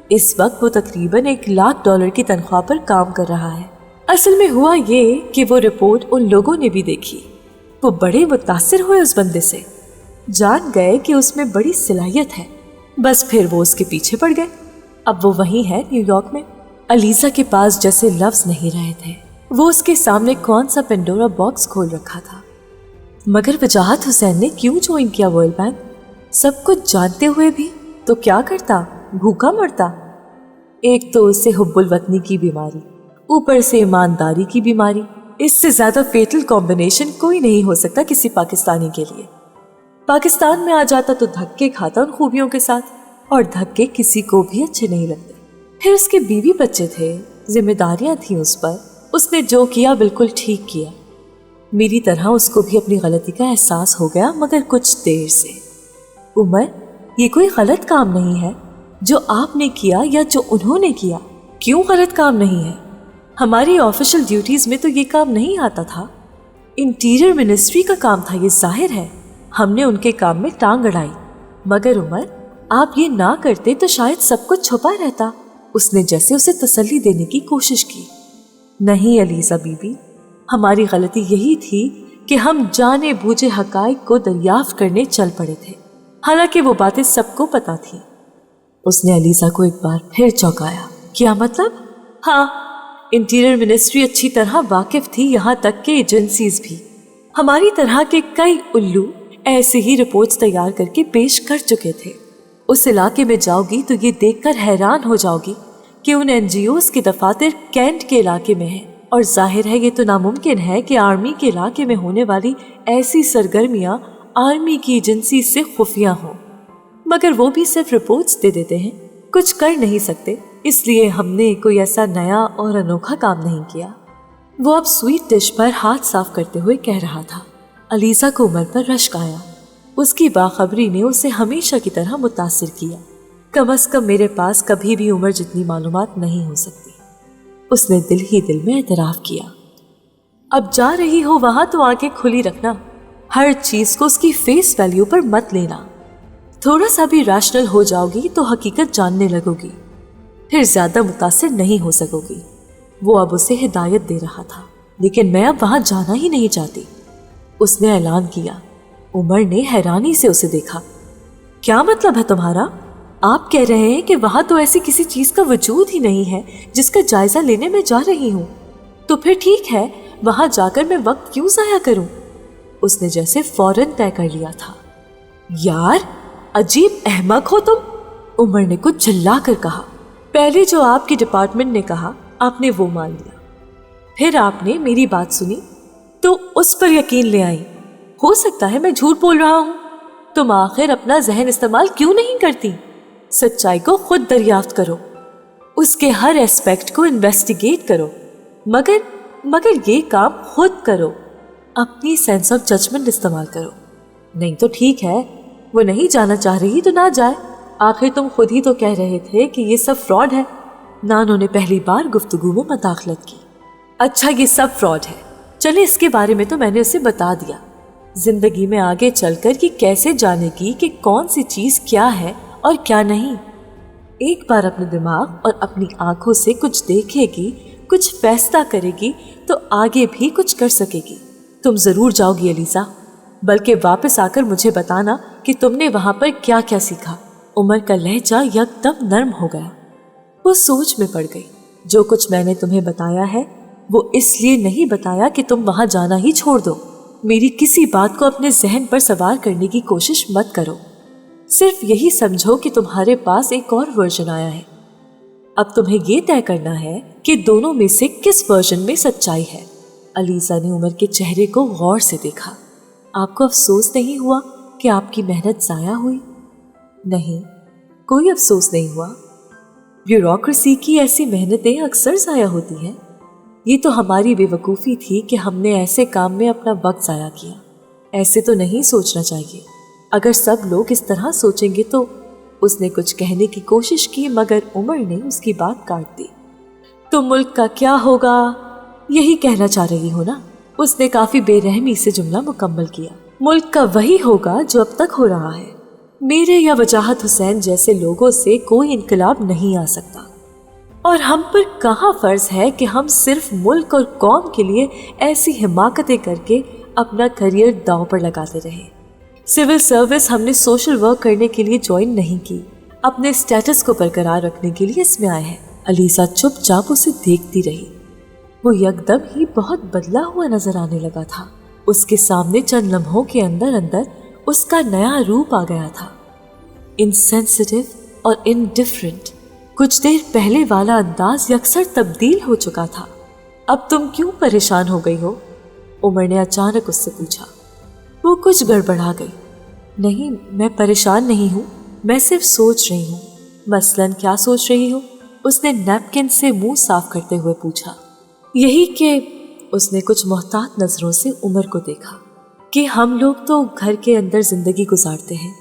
اس وقت وہ تقریباً $1,00,000 کی تنخواہ پر کام کر رہا ہے۔ اصل میں ہوا یہ کہ وہ رپورٹ ان لوگوں نے بھی دیکھی، وہ بڑے متاثر ہوئے اس بندے سے، جان گئے کہ اس میں بڑی صلاحیت ہے، بس پھر وہ اس کے پیچھے پڑ گئے۔ اب وہ وہیں ہے، نیو یارک میں۔ علیسا کے پاس جیسے لفظ نہیں رہے تھے، وہ اس کے سامنے کون سا پینڈورا باکس کھول رکھا تھا۔ مگر وجاہت حسین نے کیوں جوائن کیا ورلڈ بینک؟ سب کچھ جانتے ہوئے بھی تو کیا کرتا؟ بھوکا مرتا۔ ایک تو اسے حب الوطنی کی بیماری، اوپر سے ایمانداری کی بیماری۔ اس سے زیادہ فیٹل کمبینیشن کوئی نہیں ہو سکتا کسی پاکستانی کے لیے۔ پاکستان میں آ جاتا تو دھکے کھاتا ان خوبیوں کے ساتھ، اور دھکے کسی کو بھی اچھے نہیں لگتے۔ پھر اس کے بیوی بچے تھے، ذمہ داریاں تھیں اس پر۔ اس نے جو کیا بالکل ٹھیک کیا۔ میری طرح اس کو بھی اپنی غلطی کا احساس ہو گیا، مگر کچھ دیر سے۔ عمر، یہ کوئی غلط کام نہیں ہے جو آپ نے کیا یا جو انہوں نے کیا۔ کیوں غلط کام نہیں ہے؟ ہماری آفیشل ڈیوٹیز میں تو یہ کام نہیں آتا تھا، انٹیریئر منسٹری کا کام تھا، یہ ظاہر ہے۔ ہم نے ان کے کام میں ٹانگ اڑائی، مگر عمر آپ یہ نہ کرتے تو شاید سب کچھ چھپا رہتا۔ اس نے جیسے اسے تسلی دینے کی کوشش کی۔ نہیں علیسا بی بی، ہماری غلطی یہی تھی کہ ہم جانے بوجھے حقائق کو دریافت کرنے چل پڑے تھے، حالانکہ وہ باتیں سب کو پتہ تھیں۔ اس نے علیسا کو ایک بار پھر چونکایا۔ کیا مطلب؟ ہاں، انٹیریئر منسٹری اچھی طرح واقف تھی، یہاں تک کہ ایجنسیز بھی۔ ہماری طرح کے کئی الو ایسے ہی رپورٹس تیار کر کے پیش کر چکے تھے۔ اس علاقے میں جاؤ گی تو یہ دیکھ کر حیران ہو جاؤ گی کہ ان NGOs کے دفاتر کینٹ کے علاقے میں ہیں، اور ظاہر ہے یہ تو ناممکن ہے کہ آرمی کے علاقے میں ہونے والی ایسی سرگرمیاں آرمی کی ایجنسی سے خفیہ ہوں، مگر وہ بھی صرف رپورٹس دے دیتے ہیں، کچھ کر نہیں سکتے۔ اس لیے ہم نے کوئی ایسا نیا اور انوکھا کام نہیں کیا۔ وہ اب سویٹ ڈش پر ہاتھ صاف کرتے ہوئے کہہ رہا تھا۔ علیزہ کو عمر پر رشک آیا۔ اس کی باخبری نے اسے ہمیشہ کی طرح متاثر کیا۔ کم از کم میرے پاس کبھی بھی عمر جتنی معلومات نہیں ہو سکتی۔ اس نے دل ہی دل میں اعتراف کیا۔ اب جا رہی ہو وہاں تو آنکھیں کھلی رکھنا، ہر چیز کو اس کی فیس ویلیو پر مت لینا۔ تھوڑا سا بھی ریشنل ہو جاؤ گی تو حقیقت جاننے لگو گی، پھر زیادہ متاثر نہیں ہو سکو گی۔ وہ اب اسے ہدایت دے رہا تھا۔ لیکن میں اب وہاں جانا ہی نہیں چاہتی، اس نے اعلان کیا۔ عمر نے حیرانی سے اسے دیکھا۔ کیا مطلب ہے تمہارا؟ آپ کہہ رہے ہیں کہ وہاں تو ایسی کسی چیز کا وجود ہی نہیں ہے جس کا جائزہ لینے میں جا رہی ہوں، تو پھر ٹھیک ہے، وہاں جا کر میں وقت کیوں ضائع کروں؟ اس نے جیسے فوراً طے کر لیا تھا۔ یار عجیب احمق ہو تم، عمر نے کچھ جھلا کر کہا۔ پہلے جو آپ کی ڈپارٹمنٹ نے کہا آپ نے وہ مان لیا، پھر آپ نے میری بات سنی تو اس پر یقین لے آئی۔ ہو سکتا ہے میں جھوٹ بول رہا ہوں، تم آخر اپنا ذہن استعمال کیوں نہیں کرتی؟ سچائی کو خود دریافت کرو، اس کے ہر ایسپیکٹ کو انویسٹیگیٹ کرو، مگر یہ کام خود کرو، اپنی سینس آف ججمنٹ استعمال کرو۔ نہیں تو ٹھیک ہے، وہ نہیں جانا چاہ رہی تو نہ جائے، آخر تم خود ہی تو کہہ رہے تھے کہ یہ سب فراڈ ہے۔ نانو نے پہلی بار گفتگو میں مداخلت کی۔ اچھا یہ سب فراڈ ہے، چلے اس کے بارے میں تو میں نے اسے بتا دیا۔ زندگی میں آگے چل کر یہ کیسے جانے گی کہ کون سی چیز کیا ہے اور کیا نہیں؟ ایک بار اپنے دماغ اور اپنی آنکھوں سے کچھ دیکھے گی، کچھ فیصلہ کرے گی تو آگے بھی کچھ کر سکے گی۔ تم ضرور جاؤ گی علیزہ، بلکہ واپس آ کر مجھے بتانا کہ تم نے وہاں پر کیا کیا سیکھا۔ عمر کا لہجہ یکدم نرم ہو گیا۔ وہ سوچ میں پڑ گئی۔ جو کچھ میں نے تمہیں بتایا ہے وہ اس لیے نہیں بتایا کہ تم وہاں جانا ہی چھوڑ دو۔ میری کسی بات کو اپنے ذہن پر سوار کرنے کی کوشش مت کرو، صرف یہی سمجھو کہ تمہارے پاس ایک اور ورژن آیا ہے۔ اب تمہیں یہ طے کرنا ہے کہ دونوں میں سے کس ورژن میں سچائی ہے۔ علیزہ نے عمر کے چہرے کو غور سے دیکھا۔ آپ کو افسوس نہیں ہوا کہ آپ کی محنت ضائع ہوئی؟ نہیں، کوئی افسوس نہیں ہوا۔ بیوروکریسی کی ایسی محنتیں اکثر ضائع ہوتی ہیں۔ یہ تو ہماری بے وقوفی تھی کہ ہم نے ایسے کام میں اپنا وقت ضائع کیا۔ ایسے تو نہیں سوچنا چاہیے۔ اگر سب لوگ اس طرح سوچیں گے تو… اس نے کچھ کہنے کی کوشش کی مگر عمر نے اس کی بات کاٹ دی۔ تو ملک کا کیا ہوگا یہی کہنا چاہ رہی ہو نا؟ اس نے کافی بے رحمی سے جملہ مکمل کیا۔ ملک کا وہی ہوگا جو اب تک ہو رہا ہے۔ میرے یا وجاہت حسین جیسے لوگوں سے کوئی انقلاب نہیں آ سکتا، اور ہم پر کہاں فرض ہے کہ ہم صرف ملک اور قوم کے لیے ایسی حماقتیں کر کے اپنا کریئر داؤ پر لگاتے رہے۔ سول سروس ہم نے سوشل ورک کرنے کے لیے جوائن نہیں کی، اپنے سٹیٹس کو برقرار رکھنے کے لیے اس میں آئے ہیں۔ علیزہ چپ چاپ اسے دیکھتی رہی۔ وہ یکدم ہی بہت بدلا ہوا نظر آنے لگا تھا۔ اس کے سامنے چند لمحوں کے اندر اس کا نیا روپ آ گیا تھا، انسینسٹیو اور انڈیفرنٹ۔ کچھ دیر پہلے والا انداز یکسر تبدیل ہو چکا تھا۔ اب تم کیوں پریشان ہو گئی ہو؟ عمر نے اچانک اس سے پوچھا۔ وہ کچھ گڑبڑا گئی۔ نہیں، میں پریشان نہیں ہوں، میں صرف سوچ رہی ہوں۔ مثلاً کیا سوچ رہی ہو؟ اس نے نیپکن سے منہ صاف کرتے ہوئے پوچھا۔ یہی کہ… اس نے کچھ محتاط نظروں سے عمر کو دیکھا کہ ہم لوگ تو گھر کے اندر زندگی گزارتے ہیں،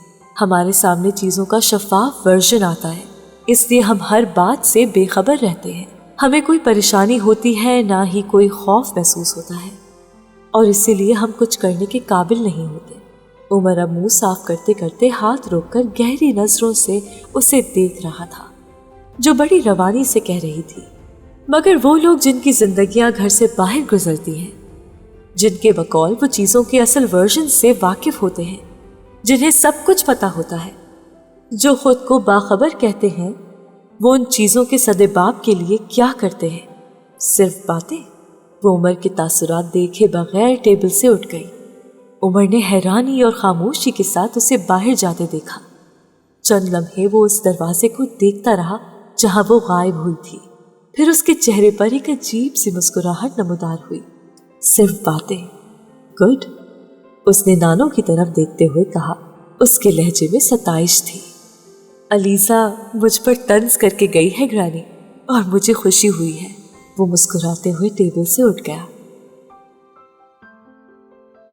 ہمارے سامنے چیزوں کا شفاف ورژن آتا ہے، اس لیے ہم ہر بات سے بے خبر رہتے ہیں۔ ہمیں کوئی پریشانی ہوتی ہے نہ ہی کوئی خوف محسوس ہوتا ہے، اور اسی لیے ہم کچھ کرنے کے قابل نہیں ہوتے۔ عمر اب منہ صاف کرتے کرتے ہاتھ روک کر گہری نظروں سے اسے دیکھ رہا تھا، جو بڑی روانی سے کہہ رہی تھی، مگر وہ لوگ جن کی زندگیاں گھر سے باہر گزرتی ہیں، جن کے بقول وہ چیزوں کے اصل ورژن سے واقف ہوتے ہیں، جنہیں سب کچھ پتہ ہوتا ہے، جو خود کو باخبر کہتے ہیں، وہ ان چیزوں کے سدباب کے لیے کیا کرتے ہیں؟ صرف باتیں۔ وہ عمر کے تاثرات دیکھے بغیر ٹیبل سے اٹھ گئی۔ عمر نے حیرانی اور خاموشی کے ساتھ اسے باہر جاتے دیکھا۔ چند لمحے وہ اس دروازے کو دیکھتا رہا جہاں وہ غائب ہوئی تھی، پھر اس کے چہرے پر ایک عجیب سی مسکراہٹ نمودار ہوئی۔ صرف باتیں، گڈ، اس نے نانو کی طرف دیکھتے ہوئے کہا۔ اس کے لہجے میں ستائش تھی۔ علیزہ مجھ پر طنز کر کے گئی ہے گرانی، اور مجھے خوشی ہوئی ہے۔ وہ مسکراتے ہوئے ٹیبل سے اٹھ گیا۔